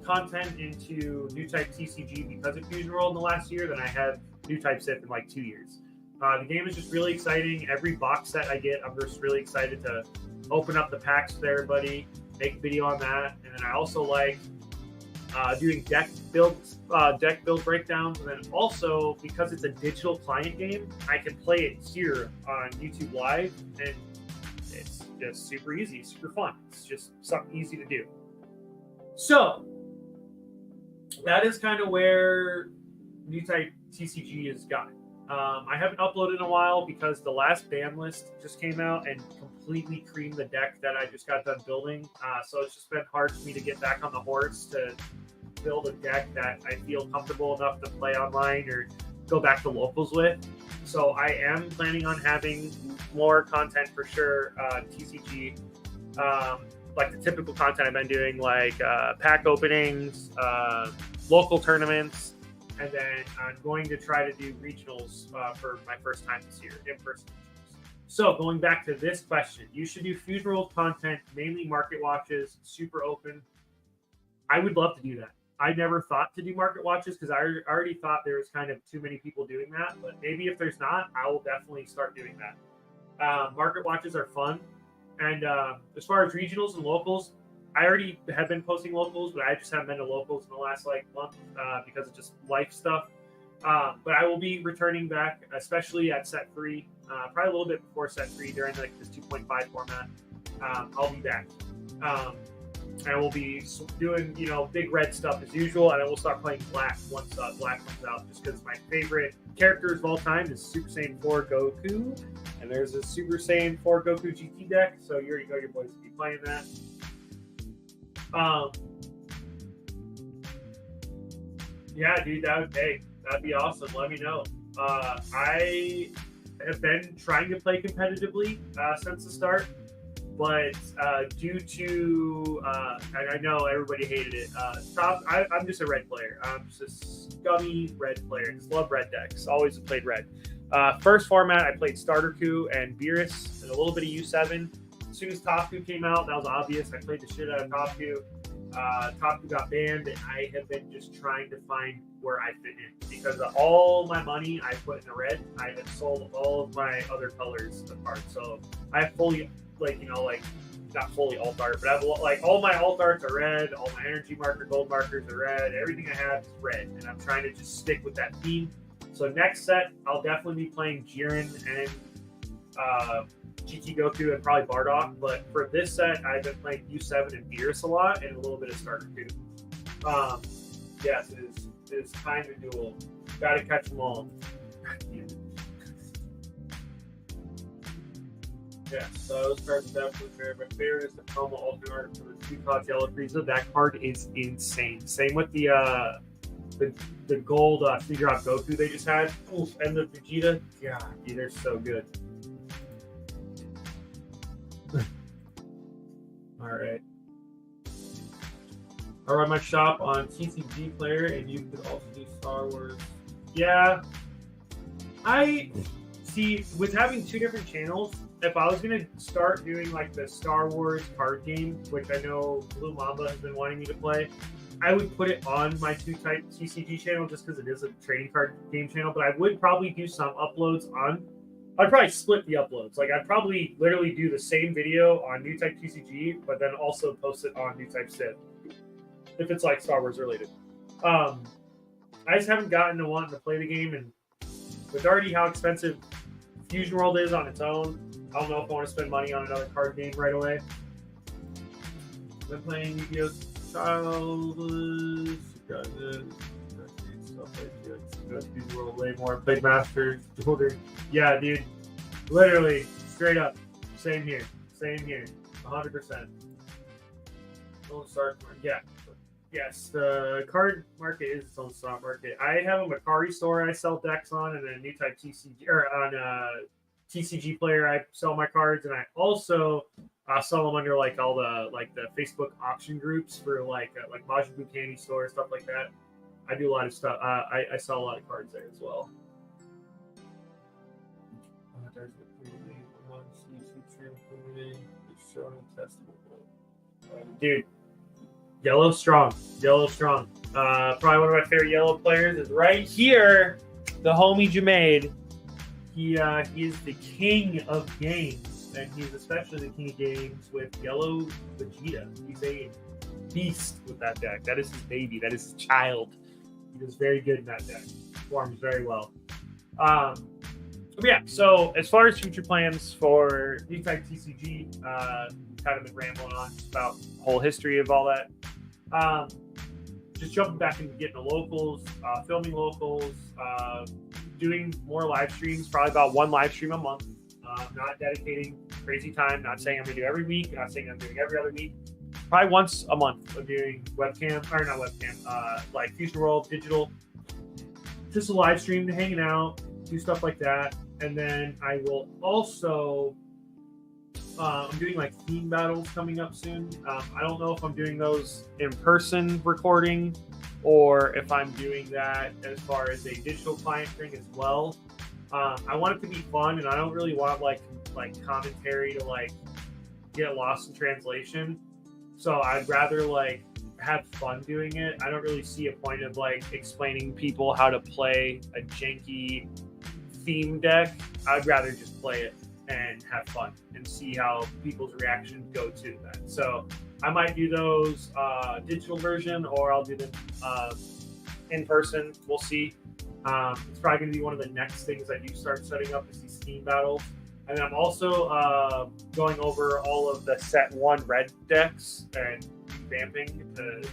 content into Newtype TCG because of Fusion World in the last year than I have Newtype Sith in like 2 years. The game is just really exciting. Every box set I get, I'm just really excited to open up the packs with everybody, make a video on that. And then I also like doing deck build breakdowns. And then also, because it's a digital client game, I can play it here on YouTube Live, and it's just super easy, super fun. It's just something easy to do. So that is kind of where Newtype TCG has gotten. I haven't uploaded in a while because the last ban list just came out and completely creamed the deck that I just got done building. So it's just been hard for me to get back on the horse to build a deck that I feel comfortable enough to play online or go back to locals with. So I am planning on having more content for sure, TCG, like the typical content I've been doing, like pack openings, local tournaments, and then I'm going to try to do regionals for my first time this year, in-person regionals. So going back to this question, you should do Fusion World content, mainly market watches, super open. I would love to do that. I never thought to do market watches because I already thought there was kind of too many people doing that. But maybe if there's not, I will definitely start doing that. Market watches are fun. And as far as regionals and locals, I already have been posting locals, but I just haven't been to locals in the last month because of just life stuff. But I will be returning back, especially at set 3, probably a little bit before set 3 during this 2.5 format. I'll be back. And we'll be doing, big red stuff as usual, and I will start playing black once black comes out, just because my favorite characters of all time is Super Saiyan 4 Goku, and there's a Super Saiyan 4 Goku GT deck, so you already know your boys will be playing that. Yeah, dude, that'd be awesome. Let me know. I have been trying to play competitively since the start, but due to and I know everybody hated it. I'm just a red player. I'm just a scummy red player. Just love red decks. Always played red. First format, I played Starter Coup and Beerus and a little bit of U7. As soon as Top Coup came out, that was obvious. I played the shit out of Top Coup. Top Coup got banned, and I have been just trying to find where I fit in because of all my money I put in the red, I have sold all of my other colors apart. So I have fully, not fully alt art, but I have all my alt arts are red, all my energy marker, gold markers are red, everything I have is red, and I'm trying to just stick with that theme. So next set, I'll definitely be playing Jiren and GT Goku and probably Bardock, but for this set, I've been playing U7 and Beerus a lot, and a little bit of Starter Coup. Yes, it is kind of dual. Gotta catch them all. Yeah, so those cards are definitely fair. My favorite is the promo alternate art for the 2 cost yellow Frieza. That card is insane. Same with the gold 3-drop Goku they just had. Oof, and the Vegeta. Yeah, dude, they're so good. All right. I run my shop on TCG Player, and you could also do Star Wars. Yeah. I see, with having 2 different channels, if I was going to start doing like the Star Wars card game, which I know Blue Mamba has been wanting me to play, I would put it on my Newtype TCG channel just because it is a trading card game channel, but I would probably do some uploads on. I'd probably split the uploads. Like, I'd probably literally do the same video on Newtype TCG, but then also post it on Newtypesith if it's like Star Wars related. I just haven't gotten to wanting to play the game, and with already how expensive Fusion World is on its own, I don't know if I want to spend money on another card game right away. I've been playing Yu-Gi-Oh! Childless, stuff like Fusion World way more. Played Masters, yeah, dude. Literally, straight up. Same here. 100%. Yeah. Yes, the card market is its own stock market. I have a Macari store I sell decks on, and then a Newtype TCG or on TCG Player I sell my cards, and I also sell them under like all the Facebook auction groups for like Majin Buu Candy Store, stuff like that. I do a lot of stuff. I sell a lot of cards there as well. Dude, Yellow strong. Probably one of my favorite yellow players is right here, the homie Jamaid. He is the king of games, and he's especially the king of games with yellow Vegeta. He's a beast with that deck. That is his baby. That is his child. He does very good in that deck. Performs very well. Yeah, so as far as future plans for Newtype TCG, kind of been rambling on about the whole history of all that. Just jumping back into getting the locals, filming locals, doing more live streams, probably about 1 live stream a month. Not dedicating crazy time, not saying I'm going to do every week, not saying I'm doing every other week. Probably once a month of doing webcam, or not webcam, like Fusion World, digital. Just a live stream, hanging out, do stuff like that. And then I will also, I'm doing like theme battles coming up soon. I don't know if I'm doing those in person recording or if I'm doing that as far as a digital client thing as well. I want it to be fun, and I don't really want like commentary to like get lost in translation. So I'd rather like have fun doing it. I don't really see a point of like explaining people how to play a janky theme deck. I'd rather just play it and have fun and see how people's reactions go to that. So I might do those digital version, or I'll do them in person. We'll see. It's probably going to be one of the next things I do start setting up is these theme battles. And then I'm also going over all of the set 1 red decks and revamping to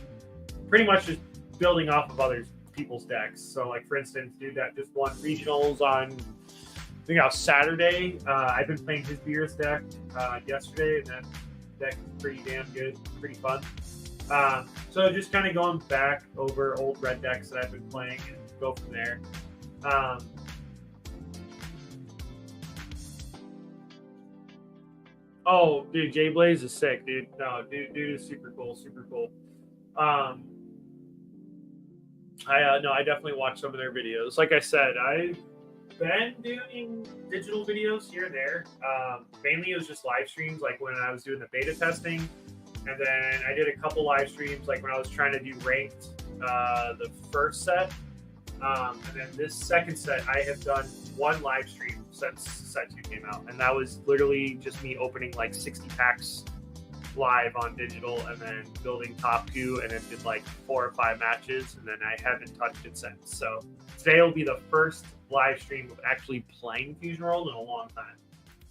pretty much just building off of other people's decks. So like, for instance, dude that just won regionals on, I think on Saturday. I've been playing his Beerus deck yesterday, and that deck is pretty damn good, pretty fun. So just kind of going back over old red decks that I've been playing and go from there. Oh, dude, Jay Blaze is sick, dude. No, dude is super cool. I definitely watch some of their videos. Like I said, I've been doing digital videos here and there. Mainly it was just live streams, like when I was doing the beta testing, and then I did a couple live streams, like when I was trying to do ranked the first set, and then this second set I have done 1 live stream since set 2 came out, and that was literally just me opening like 60 packs live on digital and then building top 2, and then did like 4 or 5 matches, and then I haven't touched it since. So today will be the first live stream of actually playing Fusion World in a long time.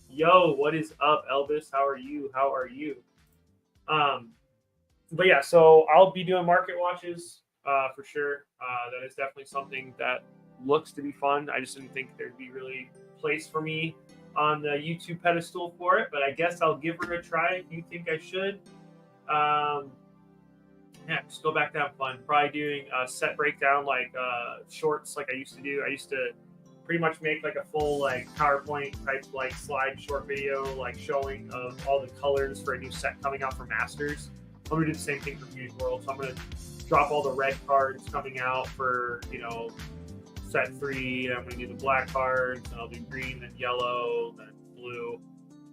Yo, what is up, Elvis? How are you? But yeah, so I'll be doing market watches for sure. That is definitely something that looks to be fun. I just didn't think there'd be really place for me on the YouTube pedestal for it, but I guess I'll give her a try if you think I should. Yeah, just go back to have fun. Probably doing a set breakdown, like shorts, like I used to do. I used to pretty much make like a full like PowerPoint type like slide short video, like showing of all the colors for a new set coming out for Masters. I'm gonna do the same thing for Fusion World. So I'm gonna drop all the red cards coming out for set 3. And I'm gonna do the black cards, and I'll do green, then yellow, then blue.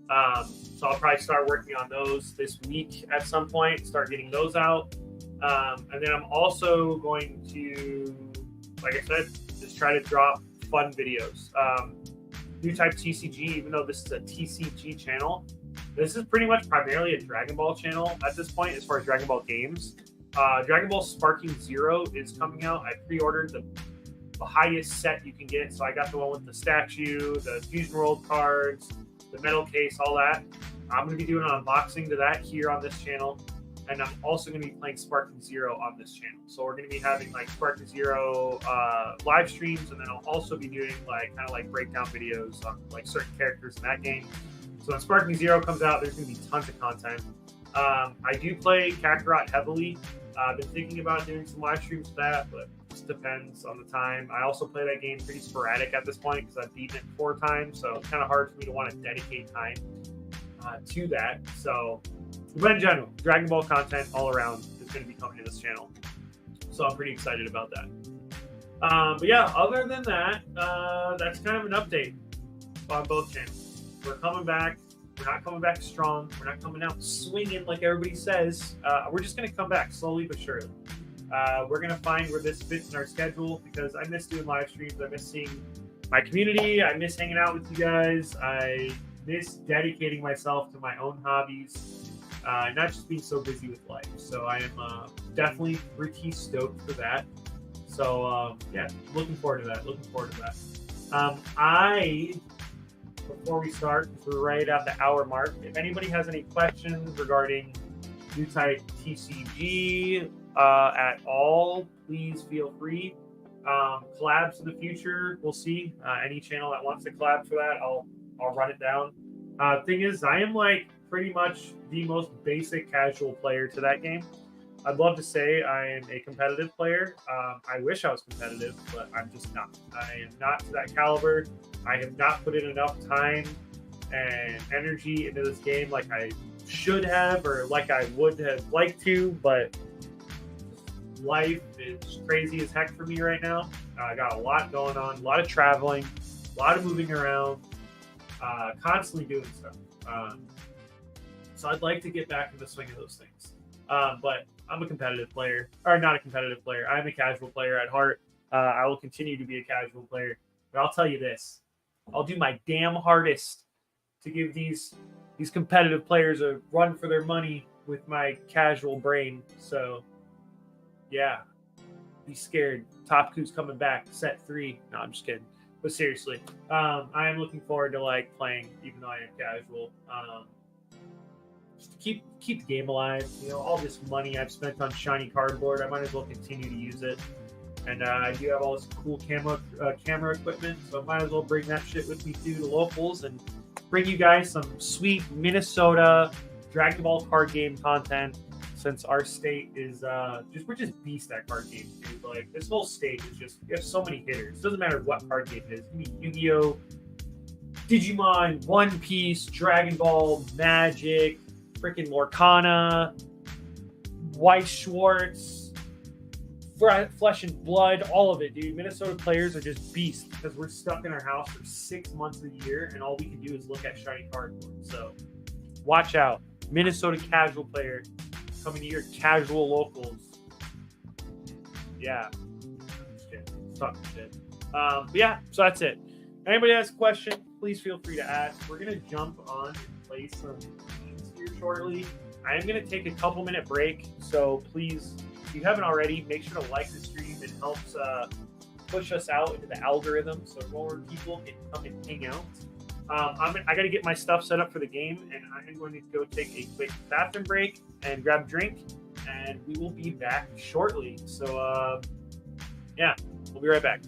So I'll probably start working on those this week at some point. Start getting those out. And then I'm also going to, like I said, just try to drop fun videos. Newtype TCG, even though this is a TCG channel, this is pretty much primarily a Dragon Ball channel at this point as far as Dragon Ball games. Dragon Ball Sparking Zero is coming out. I pre-ordered the highest set you can get, so I got the one with the statue, the Fusion World cards, the metal case, all that. I'm going to be doing an unboxing to that here on this channel. And I'm also going to be playing Sparking Zero on this channel. So we're going to be having like Sparking Zero live streams, and then I'll also be doing like kind of like breakdown videos on like certain characters in that game. So when Sparking Zero comes out, there's going to be tons of content. I do play Kakarot heavily. I've been thinking about doing some live streams for that, but it just depends on the time. I also play that game pretty sporadic at this point because I've beaten it 4 times, so it's kind of hard for me to want to dedicate time to that. So. But in general, Dragon Ball content all around is going to be coming to this channel. So I'm pretty excited about that. But yeah, other than that, that's kind of an update on both channels. We're coming back. We're not coming back strong. We're not coming out swinging like everybody says. We're just going to come back slowly but surely. We're going to find where this fits in our schedule because I miss doing live streams. I miss seeing my community. I miss hanging out with you guys. I miss dedicating myself to my own hobbies. Not just being so busy with life. So I am definitely pretty stoked for that. So yeah, looking forward to that. Before we start, we're right at the hour mark. If anybody has any questions regarding Newtype TCG at all, please feel free. Collabs in the future, we'll see. Any channel that wants to collab for that, I'll run it down. Thing is, I am like pretty much the most basic casual player to that game. I'd love to say I am a competitive player. I wish I was competitive, but I'm just not. I am not to that caliber. I have not put in enough time and energy into this game like I should have or like I would have liked to, but life is crazy as heck for me right now. I got a lot going on, a lot of traveling, a lot of moving around, constantly doing stuff. So I'd like to get back in the swing of those things. But I'm a competitive player, or not a competitive player. I'm a casual player at heart. I will continue to be a casual player. But I'll tell you this. I'll do my damn hardest to give these competitive players a run for their money with my casual brain. So, yeah. Be scared. Top Coup's coming back. Set 3. No, I'm just kidding. But seriously, I am looking forward to like playing, even though I am casual. Just to keep the game alive. You know, all this money I've spent on shiny cardboard, I might as well continue to use it. And I do have all this cool camera equipment, so I might as well bring that shit with me to the locals and bring you guys some sweet Minnesota Dragon Ball card game content. Since our state is we're just beast at card games, dude. Like this whole state is just, we have so many hitters. It doesn't matter what card game it is. You mean Yu-Gi-Oh, Digimon, One Piece, Dragon Ball, Magic, freaking Lorcana, White Schwartz, Flesh and Blood, all of it, dude. Minnesota players are just beasts because we're stuck in our house for 6 months of the year, and all we can do is look at shiny cardboard. So watch out, Minnesota casual player coming to your casual locals. Yeah, talking shit. But yeah, so that's it. Anybody has a question, please feel free to ask. We're gonna jump on and play some games here shortly. I am gonna take a couple-minute break, so please, if you haven't already, make sure to like the stream. It helps push us out into the algorithm, so more people can come and hang out. I got to get my stuff set up for the game, and I'm going to go take a quick bathroom break and grab a drink, and we will be back shortly. So, yeah, we'll be right back.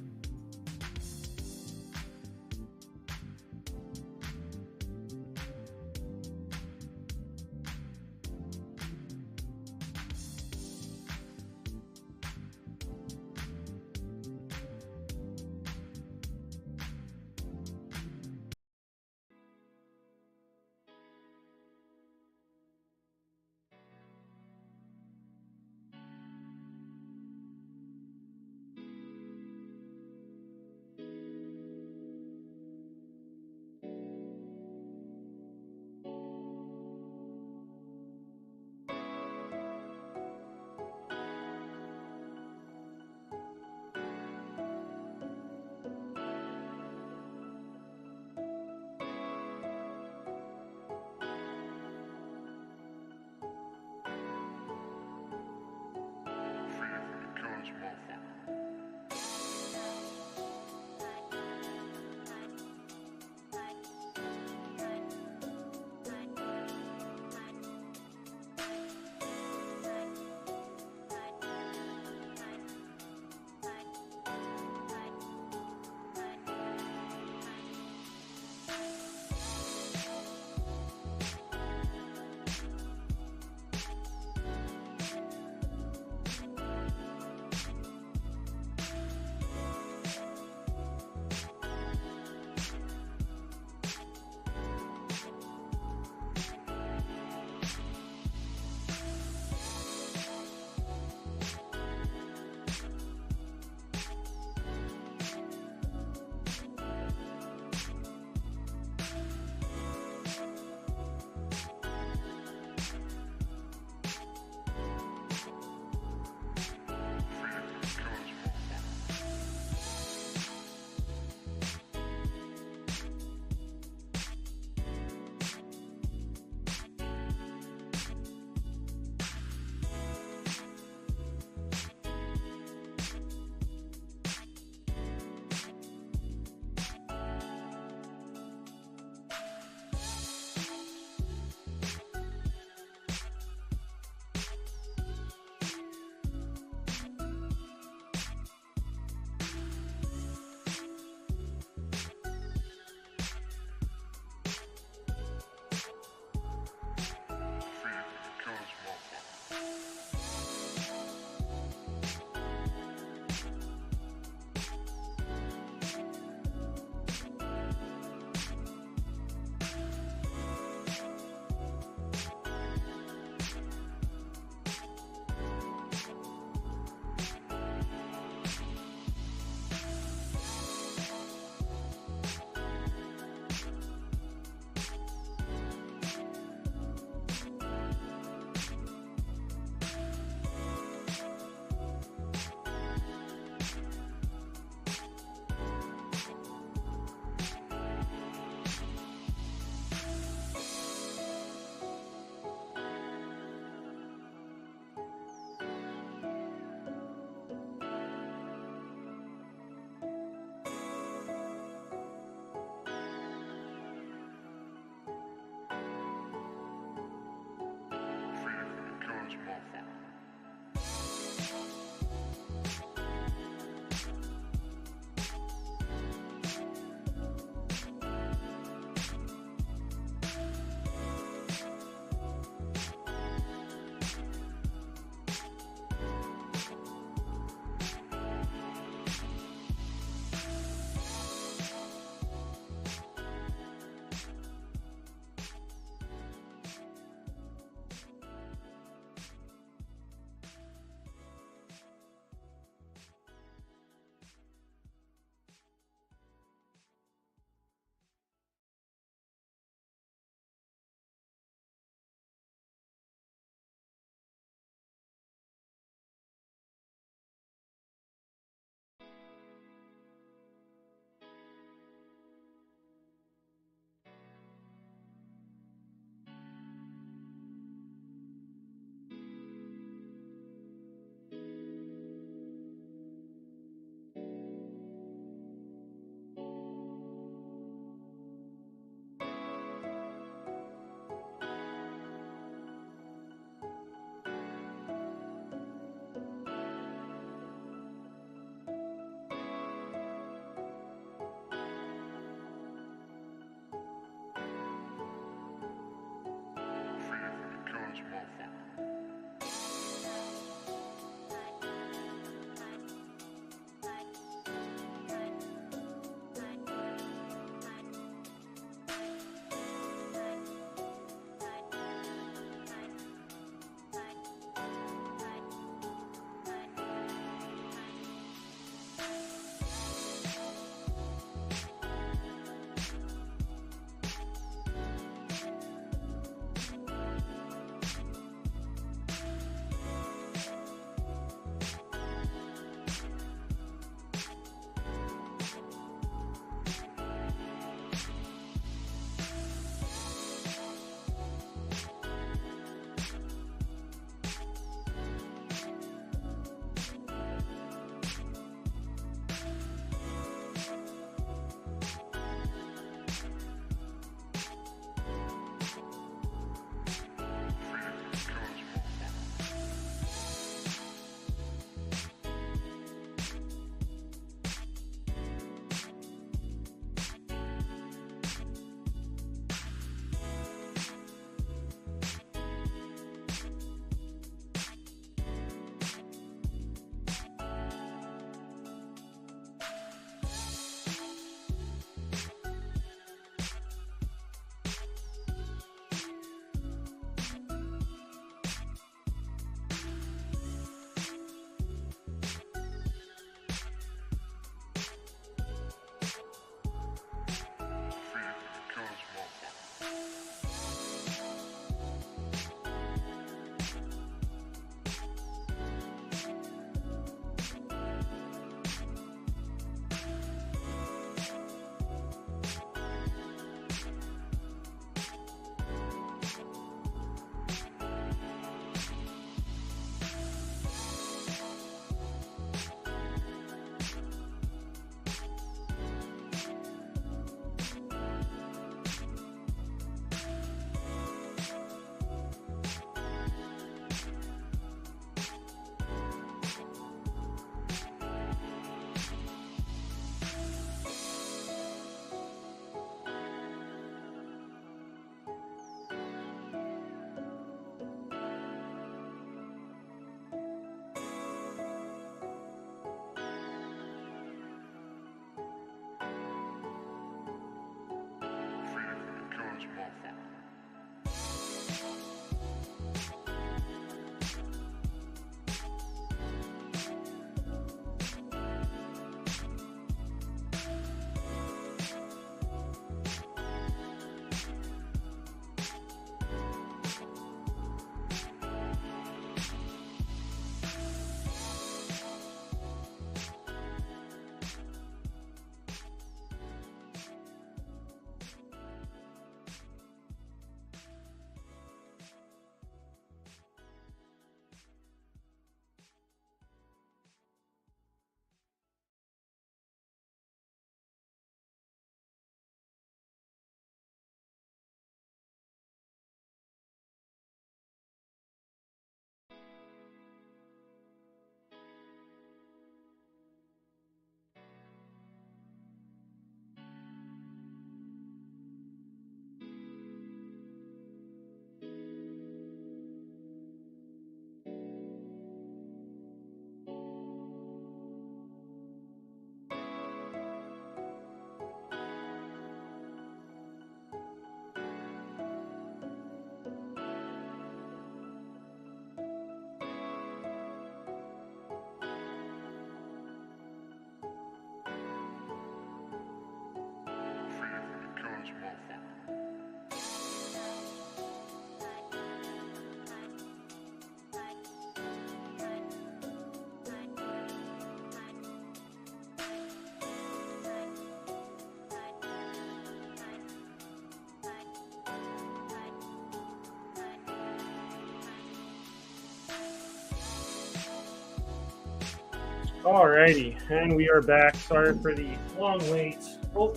Alrighty, and we are back. Sorry for the long wait. Oh,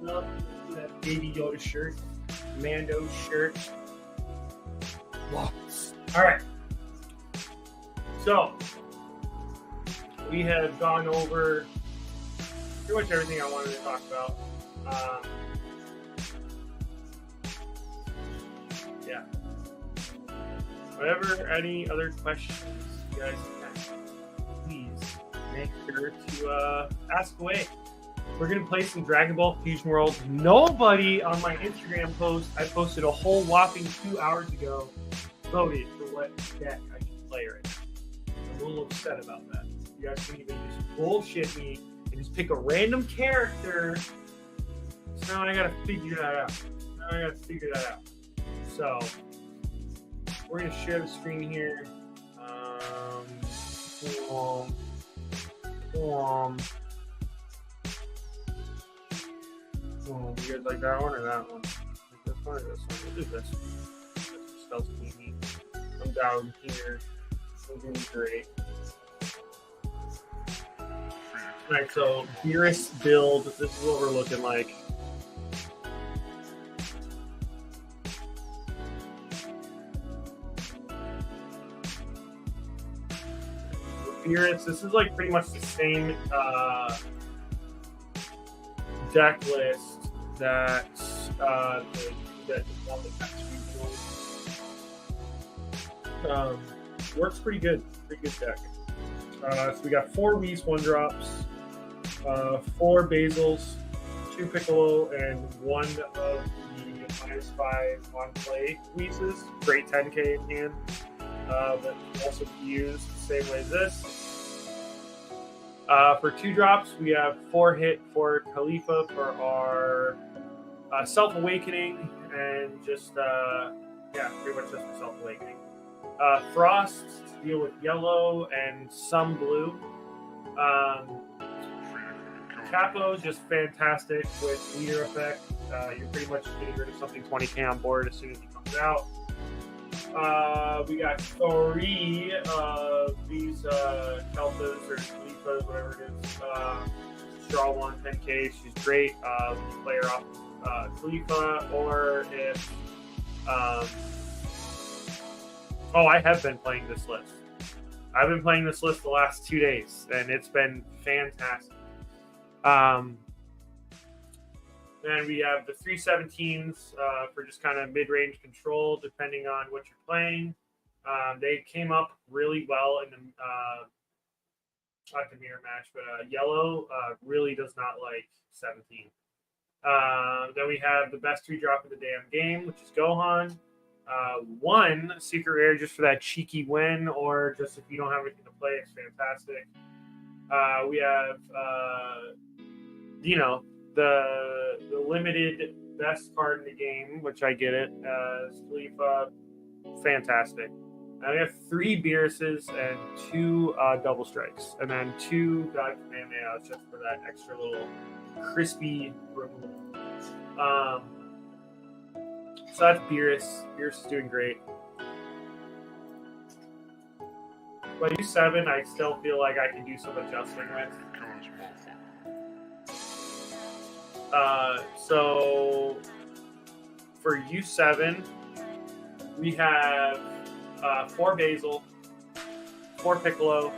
up that Baby Yoda shirt, Mando shirt. Alright. So, we have gone over pretty much everything I wanted to talk about. Yeah. Whatever, any other questions you guys have, please make sure to ask away. We're going to play some Dragon Ball Fusion World. Nobody on my Instagram post, I posted a whole whopping 2 hours ago, voted for what deck I should play right now. I'm a little upset about that. You guys can even just bullshit me and just pick a random character. So now I got to figure that out. So, we're going to share the screen here. You guys like that one or that one? This one or this one? We'll do this one. This spells clean. I'm down here. I'm doing great. Alright, so Beerus build. This is what we're looking like. Beerus, this is like pretty much the same deck list that that won the past few. Works pretty good. Pretty good deck. So we got 4 Whis 1-drops, 4 Basils, 2 Piccolo, and 1 of the -5 on play Whis. Great 10k in hand. But can also be used the same way as this. For 2-drops, we have 4 hit for Khalifa for our Self-Awakening, and just, pretty much just for Self-Awakening. Frost to deal with yellow and some blue. Capo is just fantastic with leader effect. You're pretty much getting rid of something 20k on board as soon as he comes out. We got 3 of these Keltas or Khalifas, whatever it is. Draw 1, 10k. She's great. You can play her off Khalifa, or if I have been playing this list. I've been playing this list the last 2 days, and it's been fantastic. And we have the 317s for just kind of mid-range control, depending on what you're playing. They came up really well in the not the mirror match, but yellow really does not like 17. Then we have the best 3-drop of the damn game, which is Gohan. 1 secret rare just for that cheeky win, or just if you don't have anything to play, it's fantastic. We have the limited best card in the game, which I get it, Khalifa, fantastic. And we have 3 Beeruses and 2 double strikes, and then 2 God Kamehamehas just for that extra little crispy removal. So that's Beerus. Beerus is doing great. But U7, I still feel like I can do some adjusting with. So for U7, we have 4 Basil, 4 Piccolo,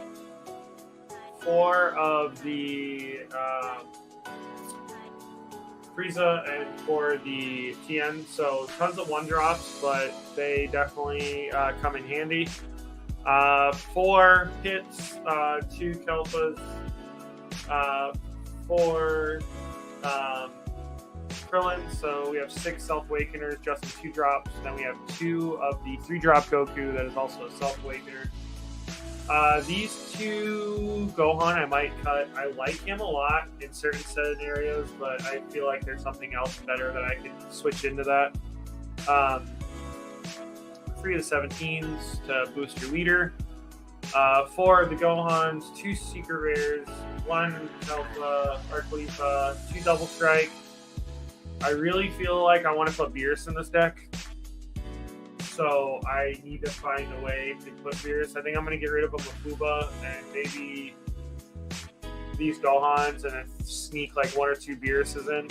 4 of the Frieza, and 4 the Tien. So tons of 1-drops, but they definitely come in handy. 4 hits, 2 Kelpas, 4 Krillin, so we have 6 Self-Awakeners, just in 2-drops. Then we have 2 of the 3-drop Goku that is also a Self-Awakener. These 2 Gohan I might cut. I like him a lot in certain scenarios, but I feel like there's something else better that I can switch into that. 3 of the 17s to boost your leader. 4 of the Gohans, 2 secret rares, 1 Alpha, Khalifa, 2 double strike. I really feel like I want to put Beerus in this deck, so I need to find a way to put Beerus. I think I'm going to get rid of a Mafuba and maybe these Gohans and then sneak like 1 or 2 Beerus's in.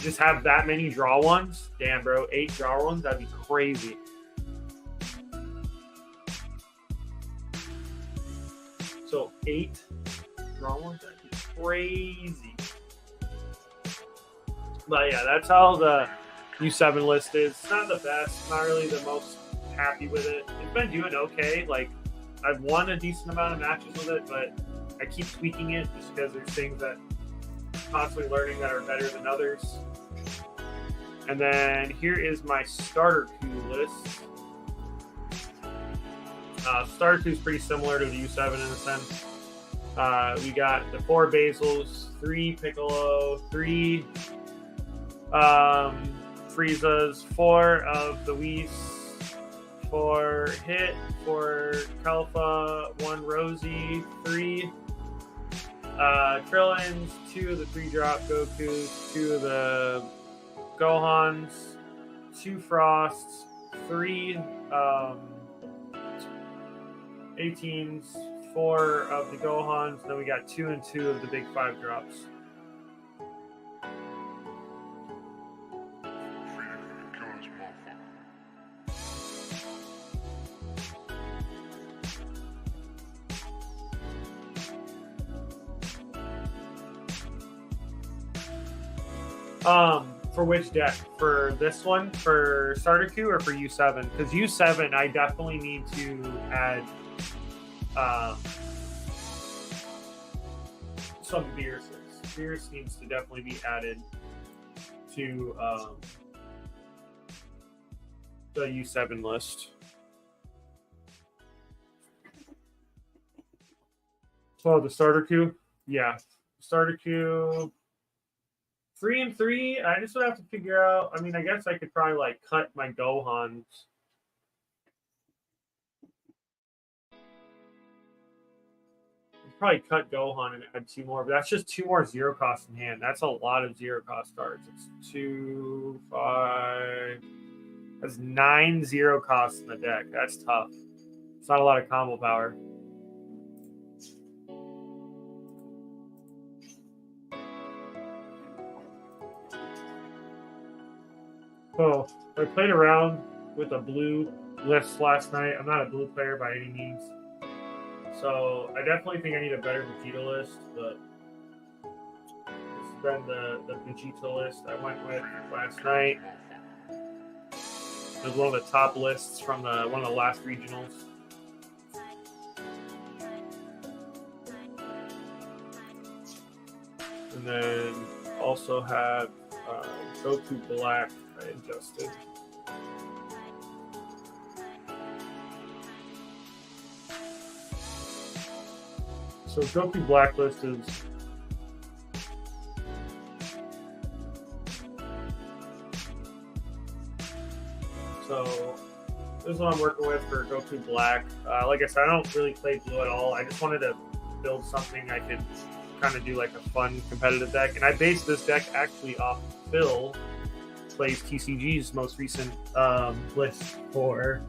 Just have that many draw ones. Damn, bro. 8 draw ones? That'd be crazy. So 8 draw ones? That'd be crazy. But yeah, that's how the U7 list is. It's not the best. Not really the most happy with it. It's been doing okay. Like, I've won a decent amount of matches with it, but I keep tweaking it just because there's things that I'm constantly learning that are better than others. And then here is my starter coup list. Starter coup is pretty similar to the U7 in a sense. We got the 4 Basils, 3 Piccolo, 3 Friezas, 4 of the Whis, 4 Hit, 4 Kalfa, 1 Rosie, 3 Krillins, 2 of the 3-drop Gokus, 2 of the Gohans, 2 Frosts, 3 18s, 4 of the Gohans, then we got 2 and 2 of the big 5-drops. For which deck? For this one? For starter coup or for U7? Because U7, I definitely need to add some Beerus. Beerus needs to definitely be added to the U7 list. So the starter coup? Yeah. Starter coup. 3 and 3, I just would have to figure out. I mean, I guess I could probably like cut my Gohans. Probably cut Gohan and add 2 more, but that's just 2 more 0 cost in hand. That's a lot of 0 cost cards. It's 2, 5. That's 9 0 costs in the deck. That's tough. It's not a lot of combo power. So I played around with a blue list last night. I'm not a blue player by any means. So I definitely think I need a better Vegeta list, but this has been the Vegeta list I went with last night. It was one of the top lists from one of the last regionals. And then also have Goku Black I adjusted. So Goku Blacklist is so this is what I'm working with for Goku Black. Like I said, I don't really play blue at all. I just wanted to build something I could kind of do like a fun competitive deck, and I based this deck actually off Phil plays TCG's most recent list for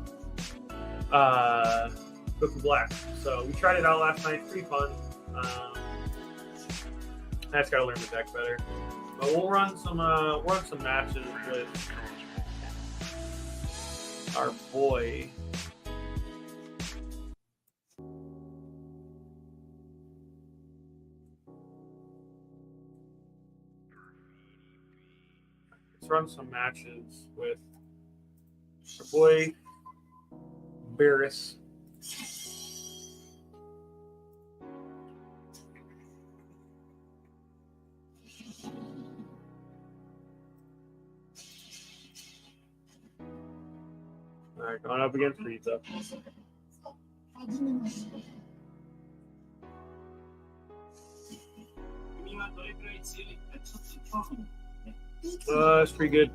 Goku Black. So we tried it out last night. Pretty fun. I just gotta learn the deck better. But we'll run some matches with our boy. Let's run some matches with our boy Beerus. All right, going up against Frieza. That's pretty good.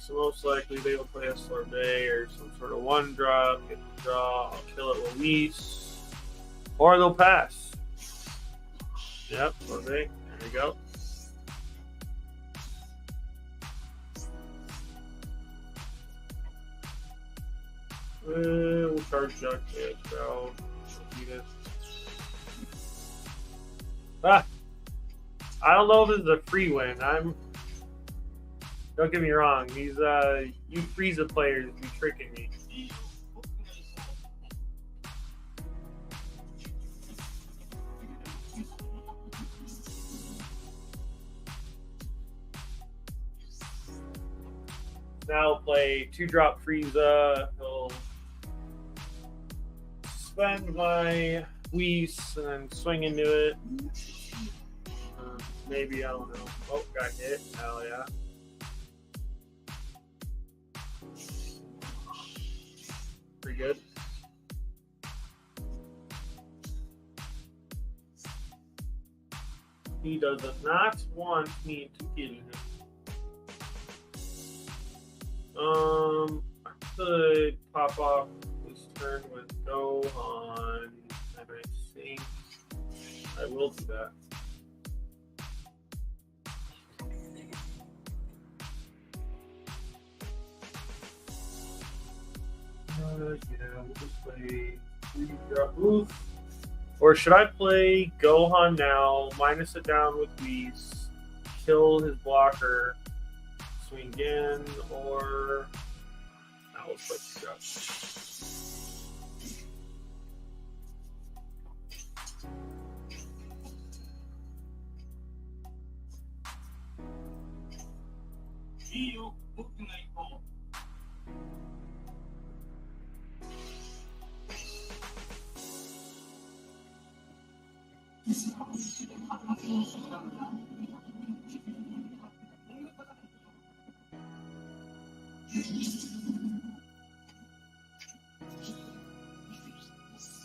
so most likely they will play a Sorbet or some sort of one drop, get the draw, I'll kill it with Whis, or they'll pass. Yep, Sorbet, there we go. We'll charge Jack down. Ah, I don't know if this is a free win. Don't get me wrong. These you Frieza players be tricking me. Now I'll play 2-drop Frieza. He'll spend my Whis and then swing into it. Maybe, I don't know. Oh, got hit. Hell yeah. Pretty good. He does not want me to kill him. I could pop off this turn with Gohan, and I think I will do that. Yeah, we'll just play 3-drop Oof. Or should I play Gohan now, minus it down with Whis, kill his blocker, swing again, or now let's play 2-drop.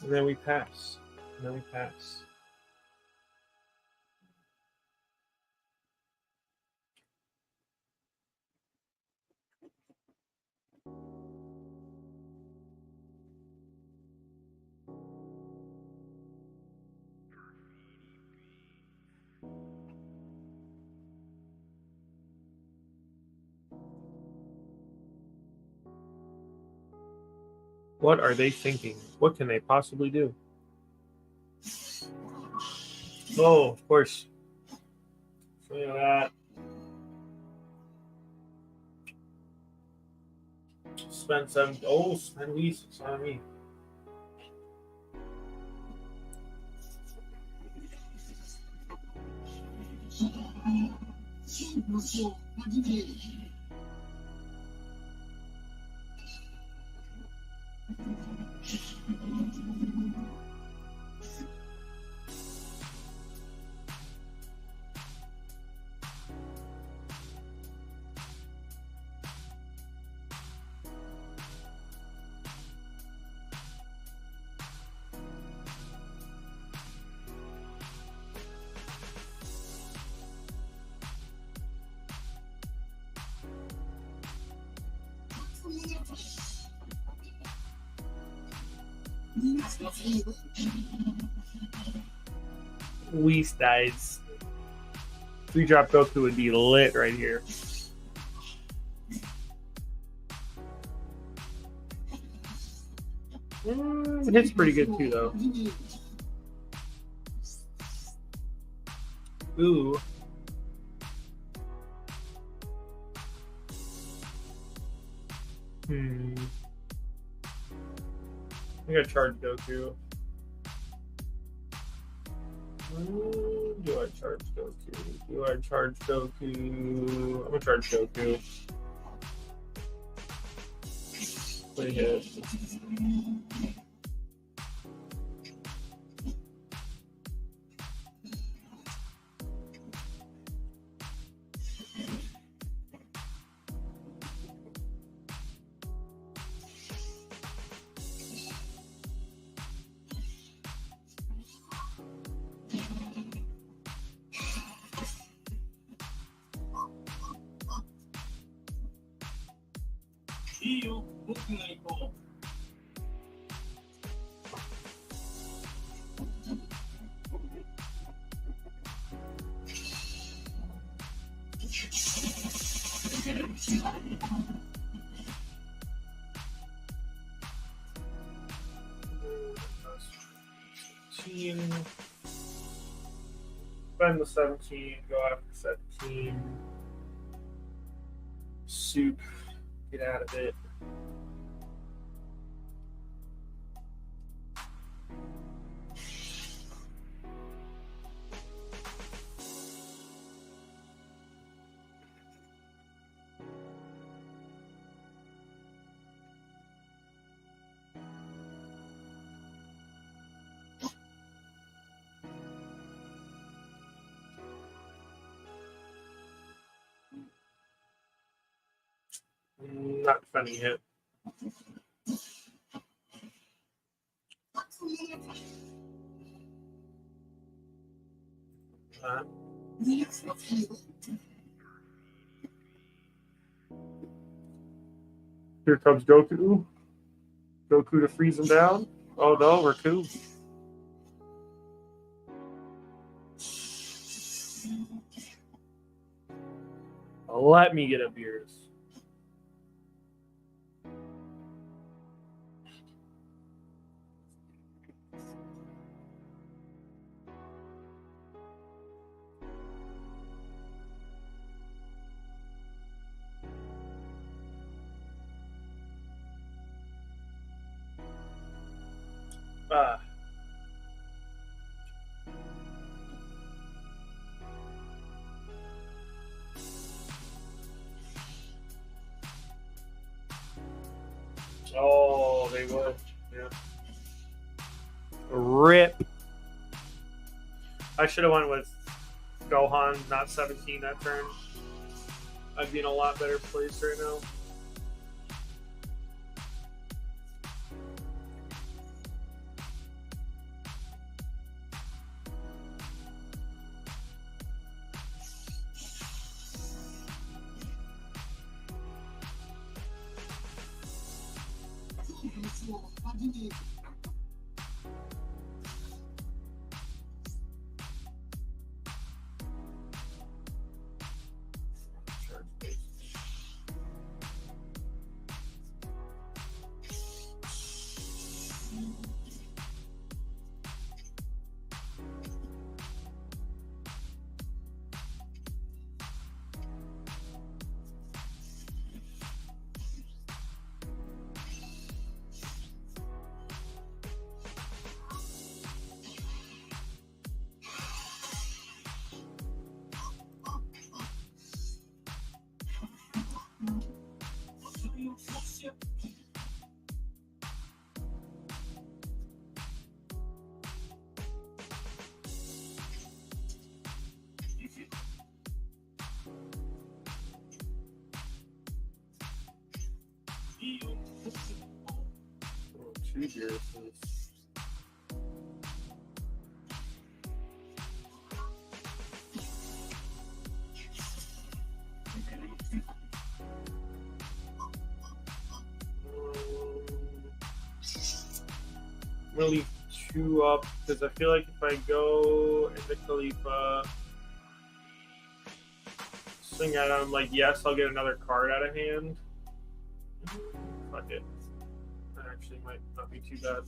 And then we pass. What are they thinking? What can they possibly do? Oh, of course. Look at that. Spend 7. Oh, spend Whis. It's on me. Whis dies. 3-drop Goku would be lit right here. It hits pretty good too, though. Ooh. I gotta charge Goku. Do I charge Goku? I'm gonna charge Goku. Play hit. Spend the 17, go after 17. Soup, get out of it. Not funny hit. Here comes Goku. Goku to freeze him down. Oh no, we're cool. Let me get a Beerus. Oh, they would. Yeah. Rip. I should have went with Gohan, not 17 that turn. I'd be in a lot better place right now. I'm gonna leave 2 up because I feel like if I go into Khalifa, swing at him, like, yes, I'll get another card out of hand. Fuck it. That actually might not be too bad.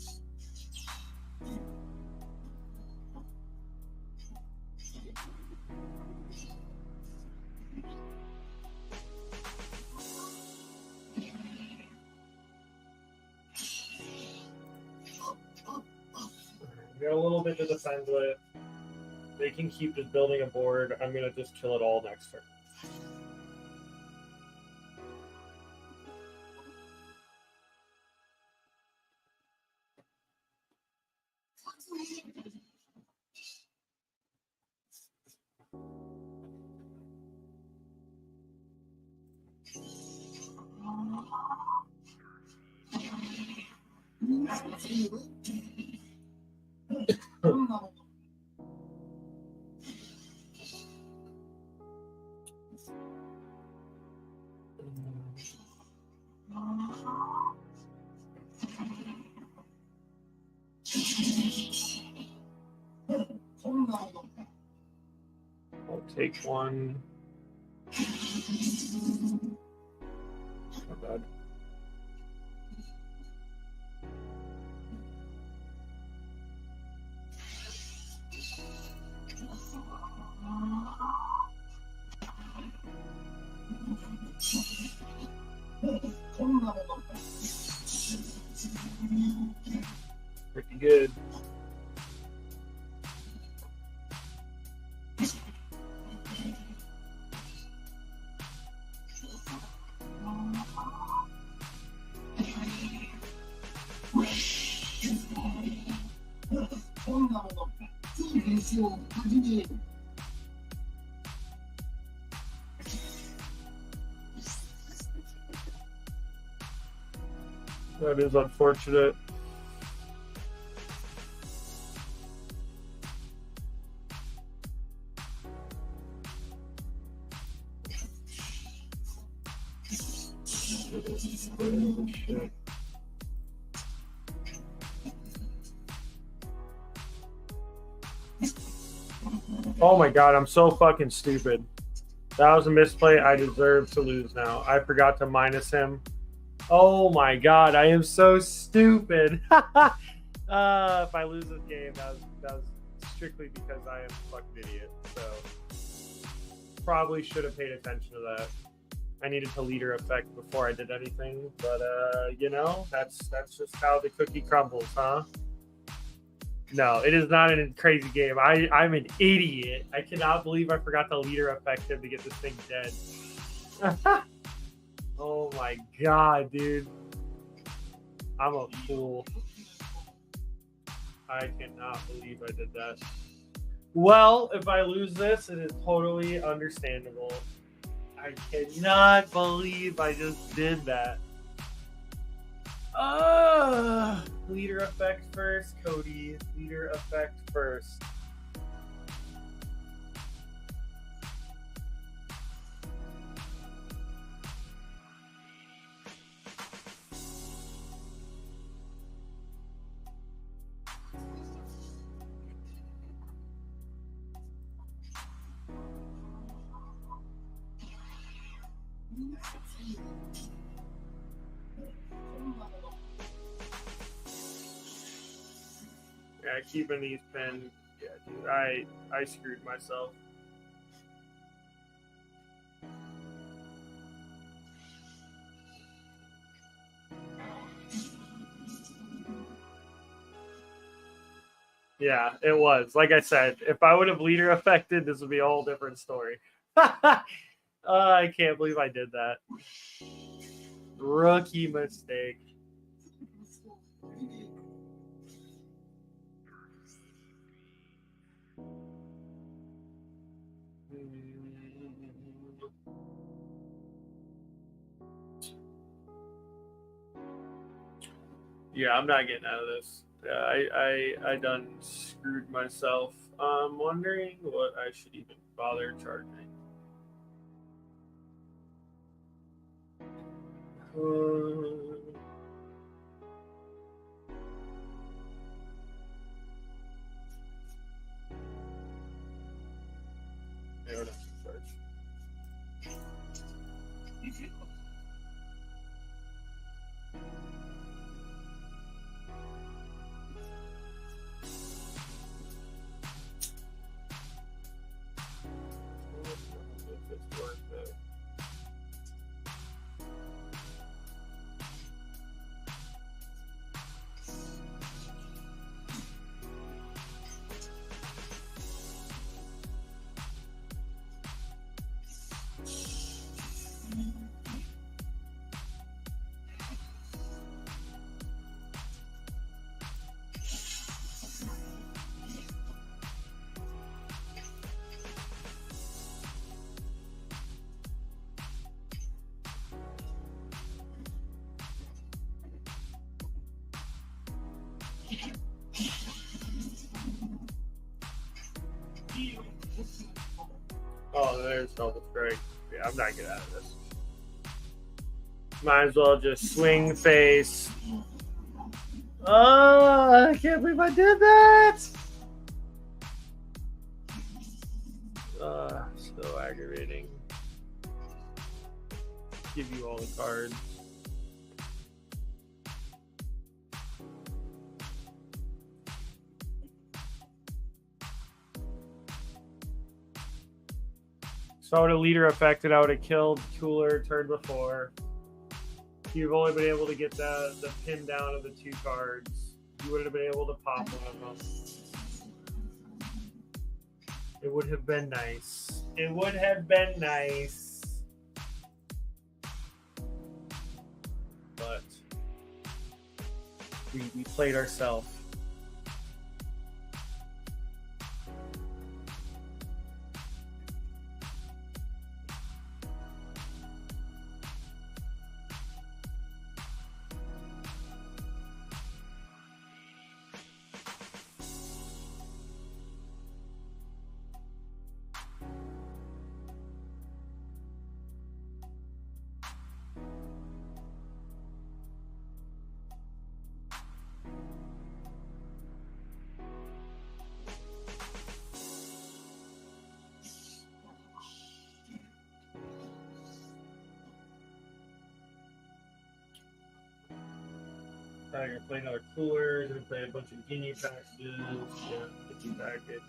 We got a little bit to defend with. They can keep just building a board. I'm going to just kill it all next turn. take one. Not bad. Pretty good. That is unfortunate. Shit. Oh my god, I'm so fucking stupid. That was a misplay. I deserve to lose now. I forgot to minus him. Oh my god, I am so stupid. If I lose this game, that was strictly because I am a fucking idiot. So probably should have paid attention to that. I needed to leader effect before I did anything, but you know, that's just how the cookie crumbles, huh? No, it is not a crazy game. I'm an idiot. I cannot believe I forgot the leader effect him to get this thing dead. Oh my god, dude. I'm a fool. I cannot believe I did that. Well, if I lose this, it is totally understandable. I cannot believe I just did that. Leader effect first, Cody. Leader effect first. Yeah, keeping these pinned. Yeah, dude, I screwed myself. Yeah, it was. Like I said, if I would have leader affected, this would be a whole different story. I can't believe I did that. Rookie mistake. Yeah, I'm not getting out of this. I done screwed myself. I'm wondering what I should even bother charging. Yeah, what else to charge? Oh, there's double strike. Yeah, I'm not getting out of this. Might as well just swing face. Oh, I can't believe I did that. So So aggravating. Give you all the cards. So with a leader affected, I would have killed Cooler turn before. You've only been able to get the pin down of the 2 cards. You would have been able to pop one of them. It would have been nice. It would have been nice. But we played ourselves. I'm gonna play another Cooler, gonna play a bunch of Guinea packages, Guinea package,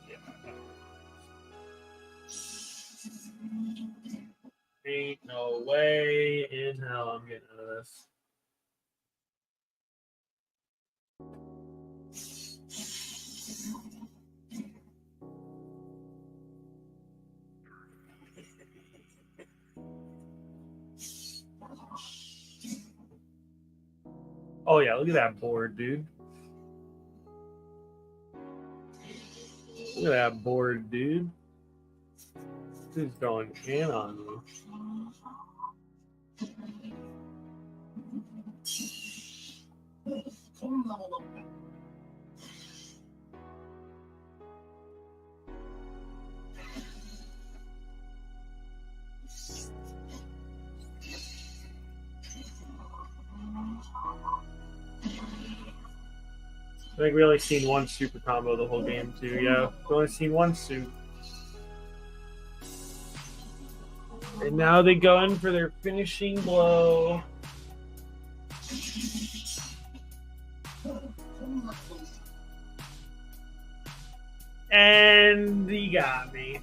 Ain't no way in hell I'm getting out of this. Oh yeah, look at that board, dude. Look at that board, dude. Who's going in on me? I think we only seen one super combo the whole game too. Yeah, we only seen one soup. And now they go in for their finishing blow. And he got me.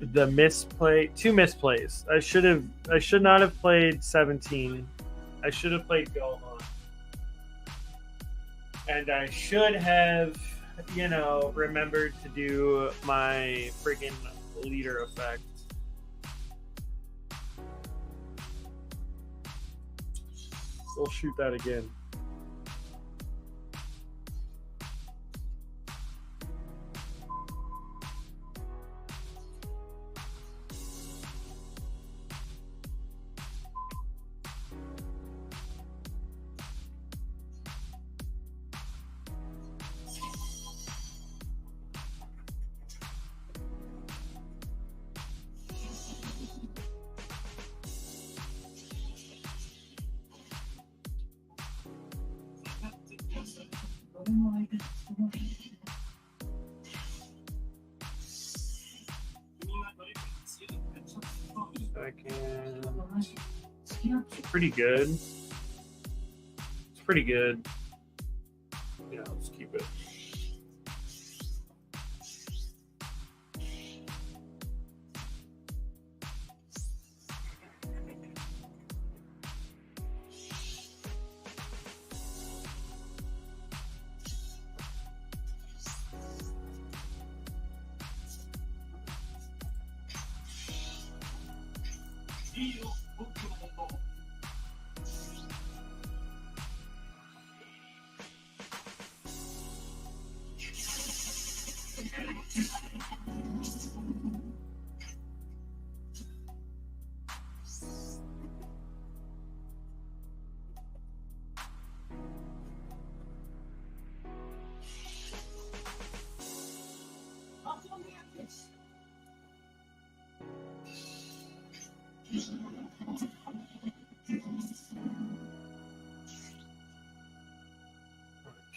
The misplay, 2 misplays. I should not have played 17. I should have played Gohan. And I should have, remembered to do my freaking leader effect. We'll shoot that again. It's pretty good. It's pretty good. Yeah, let's keep it.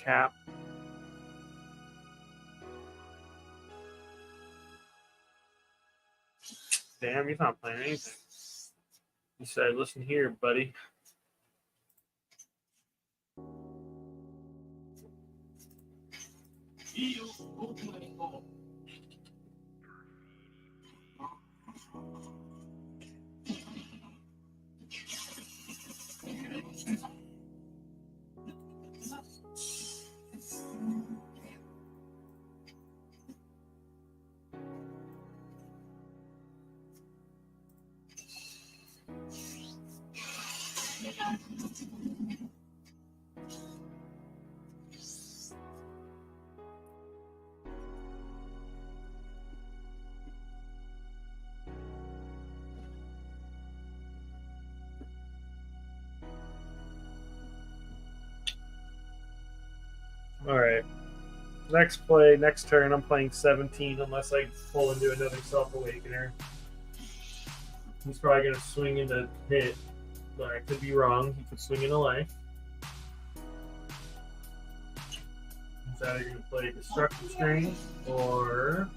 Cap. Damn, he's not playing anything. He said, listen here, buddy. All right. Next play, next turn, I'm playing 17 unless I pull into another Self-Awakener. He's probably going to swing into hit, but I could be wrong. He could swing into life. He's either going to play Destructive Strength or...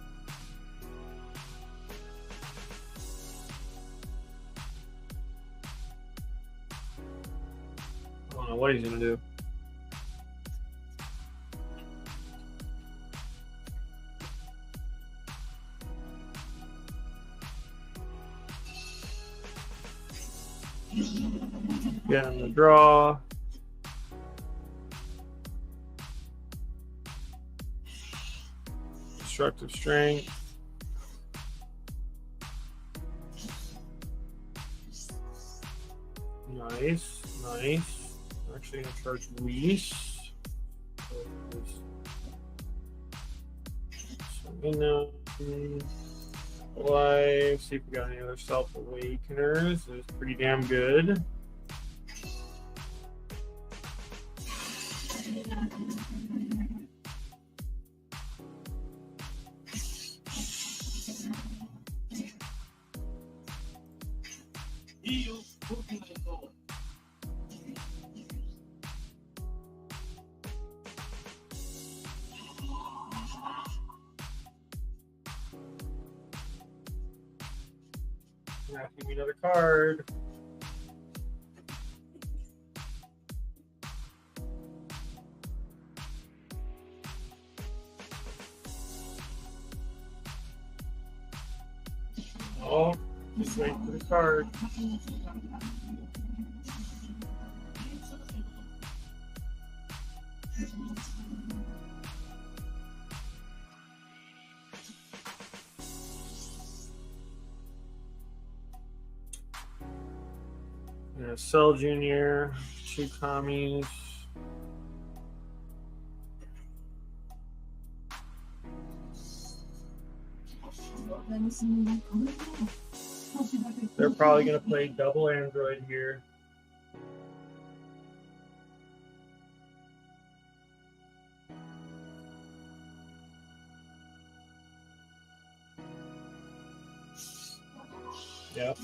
I don't know what he's going to do. Getting the draw. Destructive Strength. Nice, nice. I'm actually going to charge Reese. So in life, see if we got any other Self-Awakeners. It's pretty damn good. Give me another card. Oh, just wait for the card. Cell Junior, 2 commies. They're probably going to play double Android here. Yep.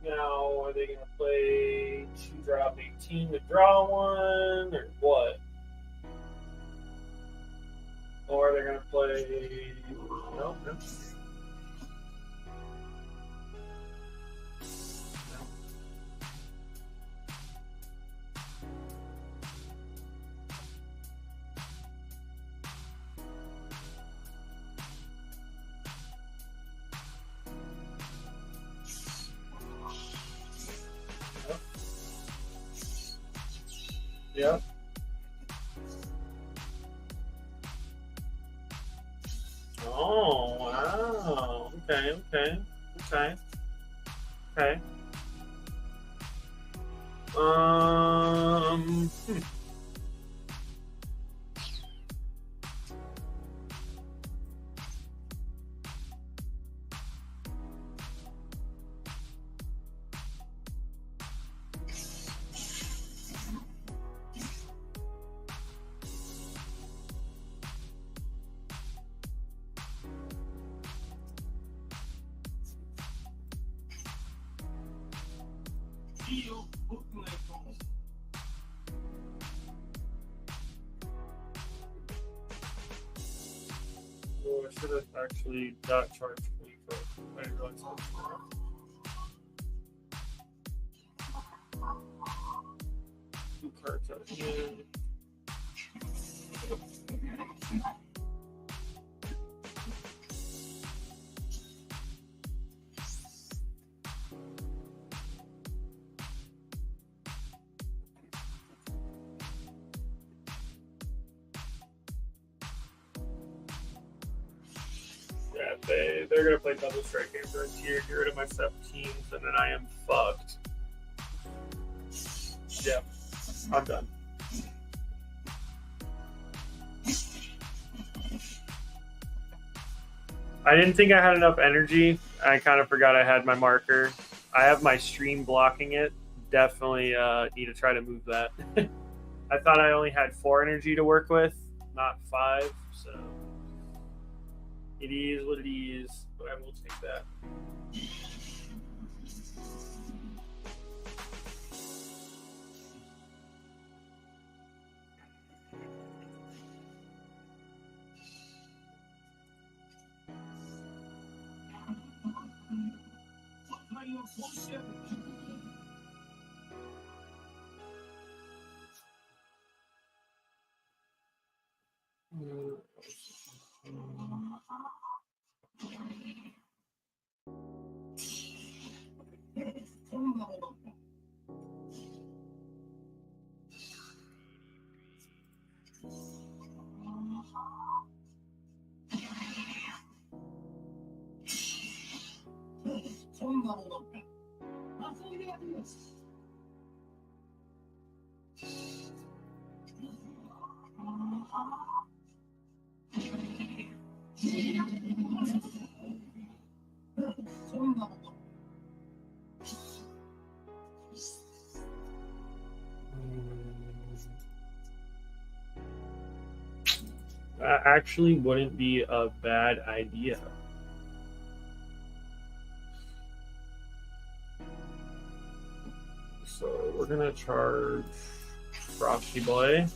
Now, are they going to play 2 drop 18 to draw 1, or what? Or they're going to play... No, no. Yep. Oh, wow. Okay. Hmm. Oh, I should have actually not charged me for it. I didn't realize that. Two cards out here. Yeah, they're gonna play double strike game for a tier, get rid of my 17s, and then I am fucked. Yeah, I'm done. I didn't think I had enough energy. I kind of forgot I had my marker. I have my stream blocking it. Definitely need to try to move that. I thought I only had 4 energy to work with, not 5, so it is what it is, but I will take that. That actually wouldn't be a bad idea. So we're gonna charge Frosty Boy.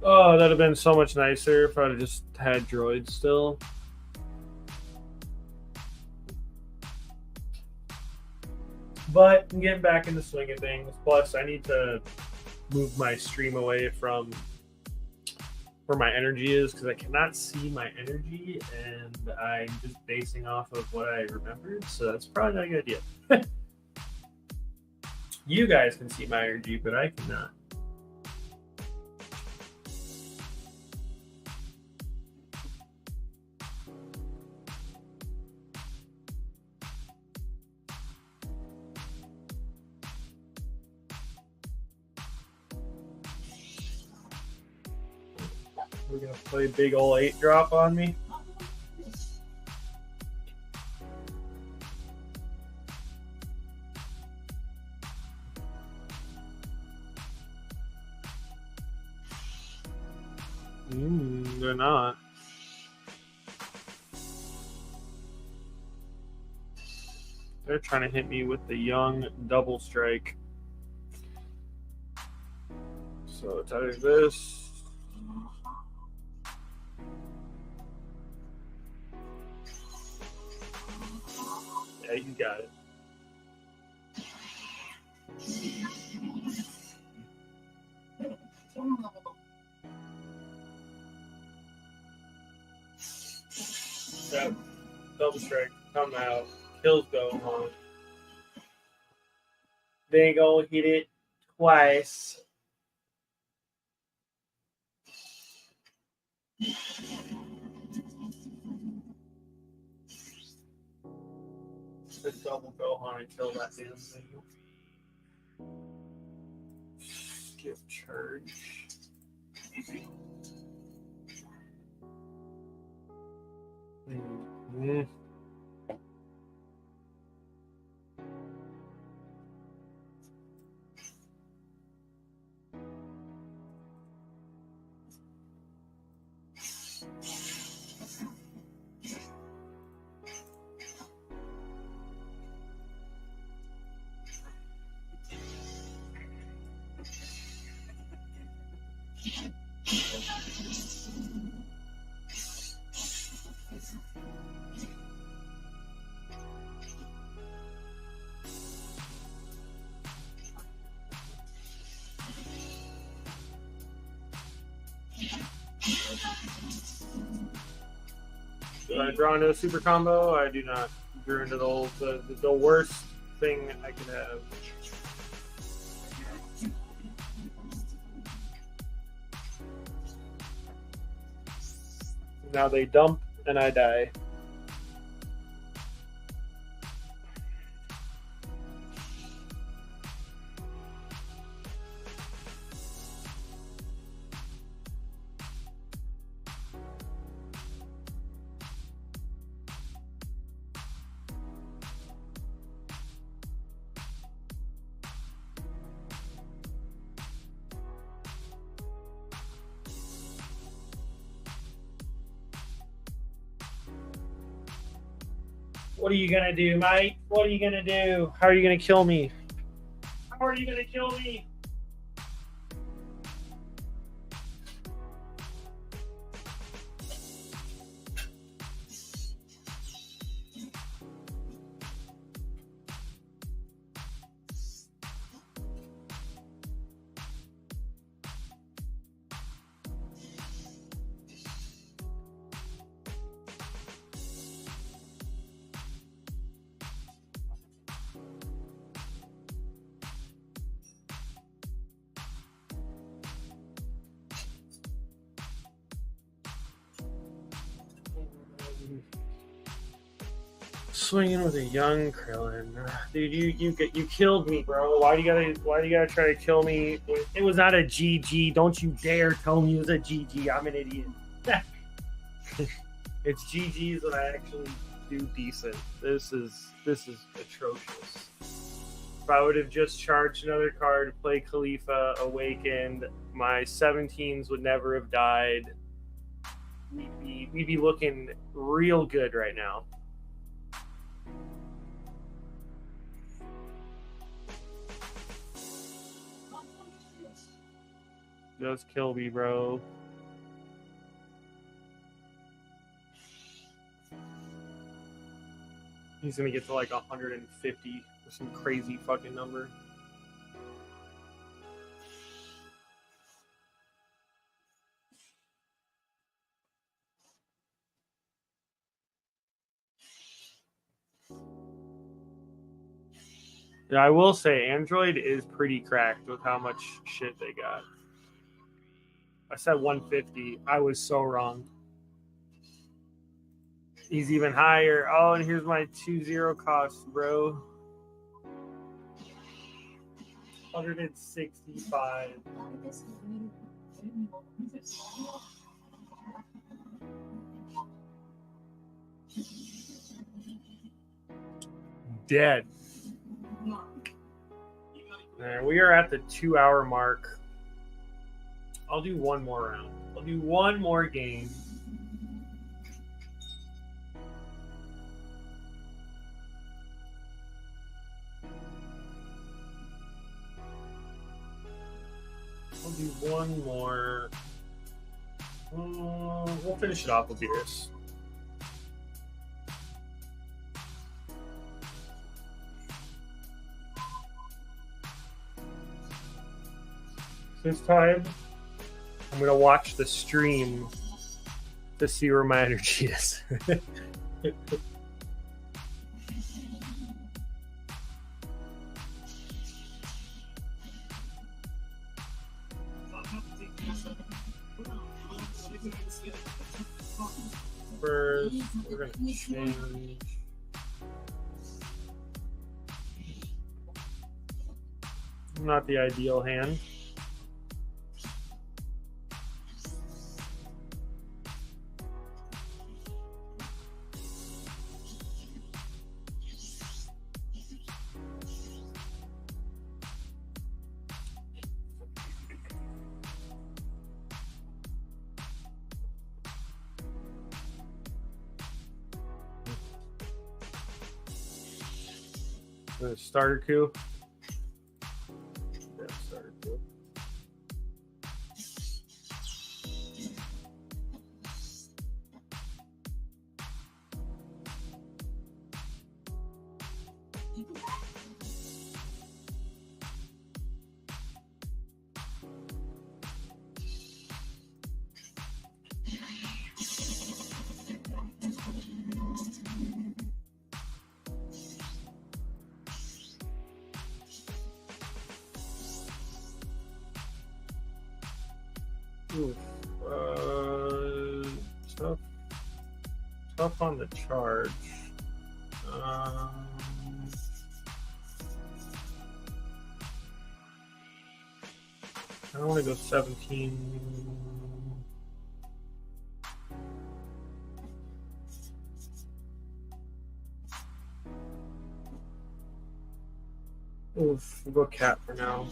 Oh, that'd have been so much nicer if I'd have just had droids still. But I'm getting back in the swing of things. Plus, I need to move my stream away from where my energy is because I cannot see my energy and I'm just basing off of what I remembered. So that's probably not a good idea. You guys can see my energy, but I cannot. We're gonna play big ol' 8-drop on me. They're not. They're trying to hit me with the young double strike. So it's either this. Yeah, you got it. That double strike come out, kills Gohan. They go hit it twice. Just double Gohan and kill that damn thing. Skip charge. Mm-hmm. Do I draw into a super combo? I do not. Drew into the worst thing I could have. Now they dump and I die. What are you gonna do, mate? What are you gonna do? How are you gonna kill me? How are you gonna kill me? Swinging with a young Krillin, dude. You killed me, bro. Why do you gotta try to kill me? It was not a GG. Don't you dare tell me it was a GG. I'm an idiot. It's GGs when I actually do decent. This is atrocious. If I would have just charged another card, play Khalifa, awakened, my 17s would never have died. We'd be looking real good right now. Just kill me, bro. He's gonna get to like 150 or some crazy fucking number. Yeah, I will say Android is pretty cracked with how much shit they got. I said 150. I was so wrong. He's even higher. Oh, and here's my 2-0 cost, bro. 165. Dead. There, we are at the 2-hour mark. I'll do one more round. I'll do one more game. I'll do one more. We'll finish it off with Beerus. This time, I'm going to watch the stream to see where my energy is. First, we're going to change. Not the ideal hand. The starter coup. Yeah, starter coup. Oof. Tough on the charge. I don't want to go 17. Oof, we'll go cat for now.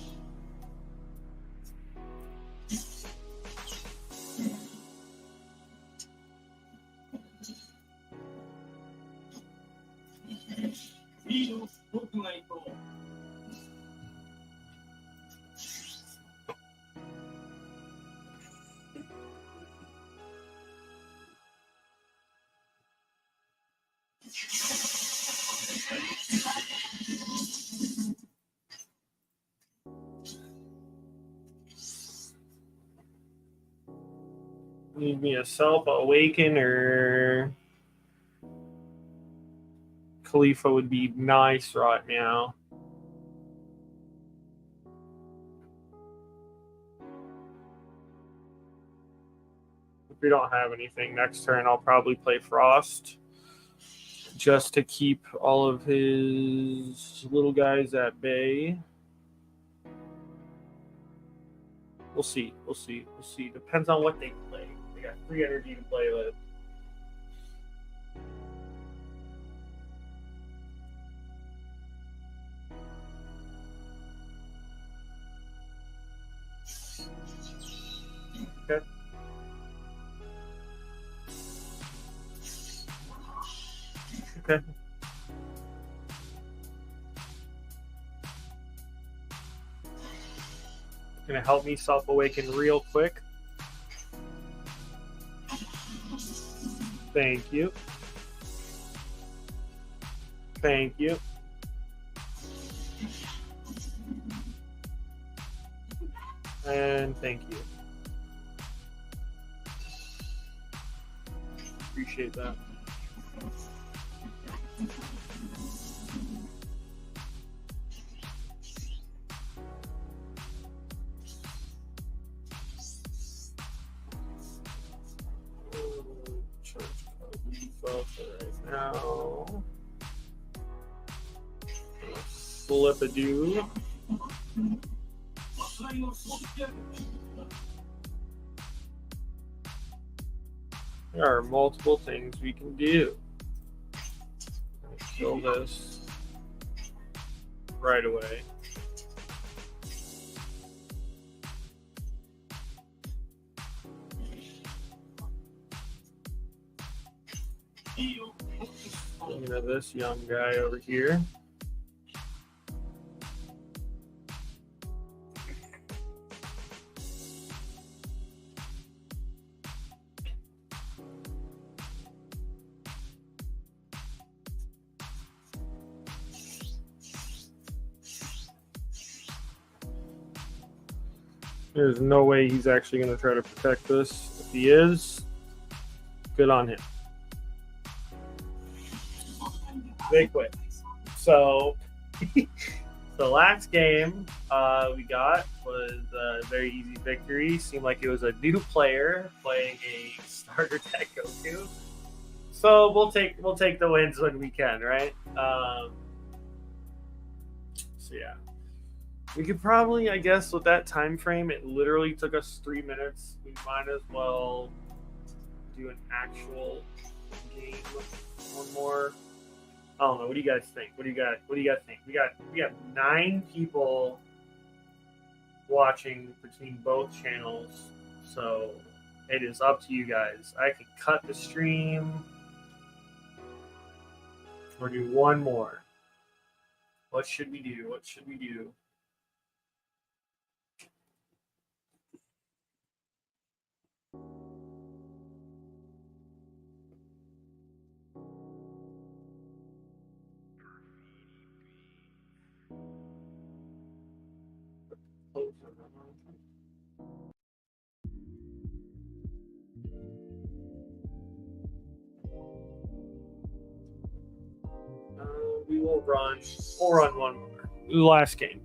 Need me a self-awaken or Khalifa would be nice right now. If we don't have anything next turn, I'll probably play Frost just to keep all of his little guys at bay. We'll see. We'll see. We'll see. Depends on what they play. They got free energy to play with. Okay. Okay. Gonna help me self-awaken real quick. Thank you. Thank you. And thank you. Appreciate that. Right now, flip a do. There are multiple things we can do. Kill this right away. Looking at this young guy over here. There's no way he's actually going to try to protect this. If he is, good on him. They quit. So, the last game we got was a very easy victory. Seemed like it was a new player playing a starter deck Goku. So we'll take the wins when we can, right? So yeah. We could probably, I guess, with that time frame, it literally took us 3 minutes. We might as well do an actual game. One more. I don't know. What do you guys think? What do you guys think? We got 9 people watching between both channels, so it is up to you guys. I could cut the stream or do one more. What should we do? What should we do? We'll run one more. Last game.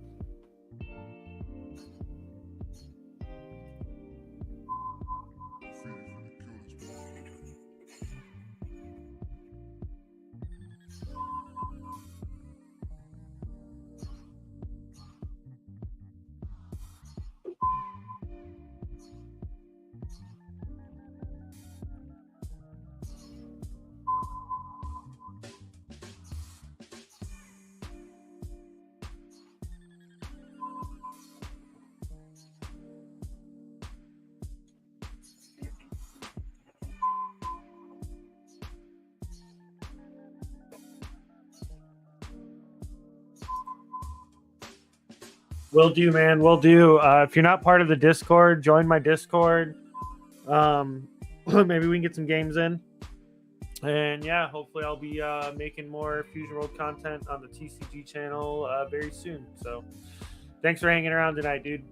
Will do, man. Will do. If you're not part of the Discord, join my Discord. Maybe we can get some games in. And yeah, hopefully I'll be making more Fusion World content on the TCG channel very soon. So thanks for hanging around tonight, dude.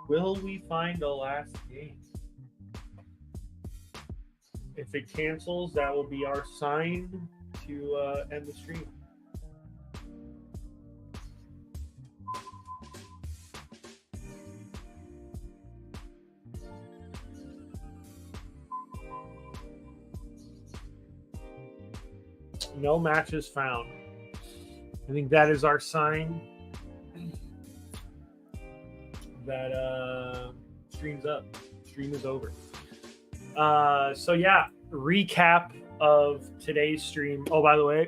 Will we find a last game? If it cancels, that will be our sign to end the stream. No matches found. I think that is our sign that stream's up. Stream is over. So yeah, recap of today's stream. Oh, by the way,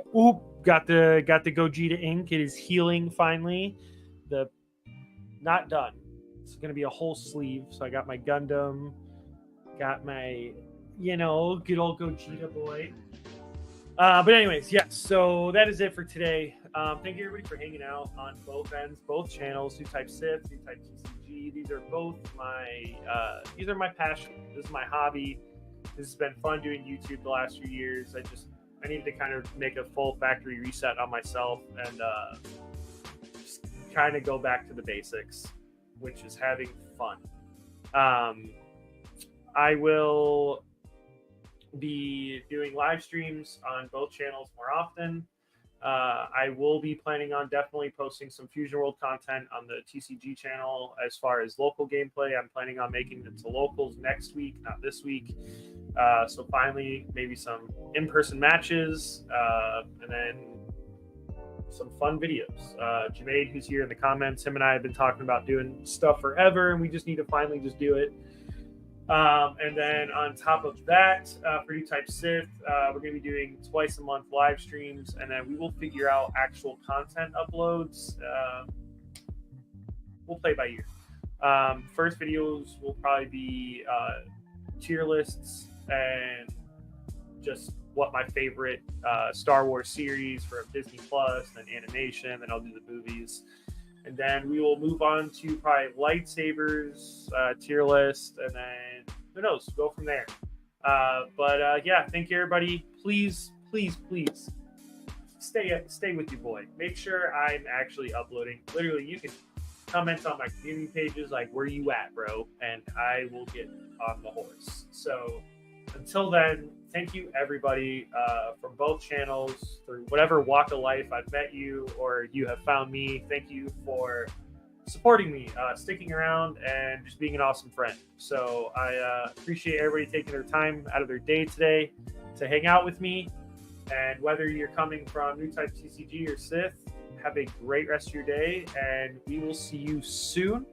got the Gogeta ink. It is healing finally. Not done. It's gonna be a whole sleeve. So I got my Gundam, got my good old Gogeta boy. But anyways, yes. So that is it for today. Thank you everybody for hanging out on both ends, both channels. Newtype Sith, Newtype TCG. These are both my my passion. This is my hobby. This has been fun doing YouTube the last few years. I needed to kind of make a full factory reset on myself and just kind of go back to the basics, which is having fun. I will be doing live streams on both channels more often. I will be planning on definitely posting some Fusion World content on the TCG channel as far as local gameplay. I'm planning on making it to locals next week, not this week. So finally, maybe some in-person matches, and then some fun videos. Junaid, who's here in the comments, him and I have been talking about doing stuff forever, and we just need to finally just do it. And then on top of that, for Newtype Sith, we're going to be doing twice a month live streams, and then we will figure out actual content uploads. We'll play by ear. First videos will probably be tier lists and just what my favorite Star Wars series for Disney Plus, then animation, then I'll do the movies. And then we will move on to probably lightsabers, tier list, and then who knows, go from there. But yeah, thank you everybody. Please stay with your boy. Make sure I'm actually uploading. Literally, you can comment on my community pages, like, where you at, bro? And I will get on the horse. So until then, thank you everybody from both channels, through whatever walk of life I've met you or you have found me. Thank you for supporting me, sticking around, and just being an awesome friend. So I appreciate everybody taking their time out of their day today to hang out with me. And whether you're coming from Newtype TCG or Sith, have a great rest of your day, and we will see you soon.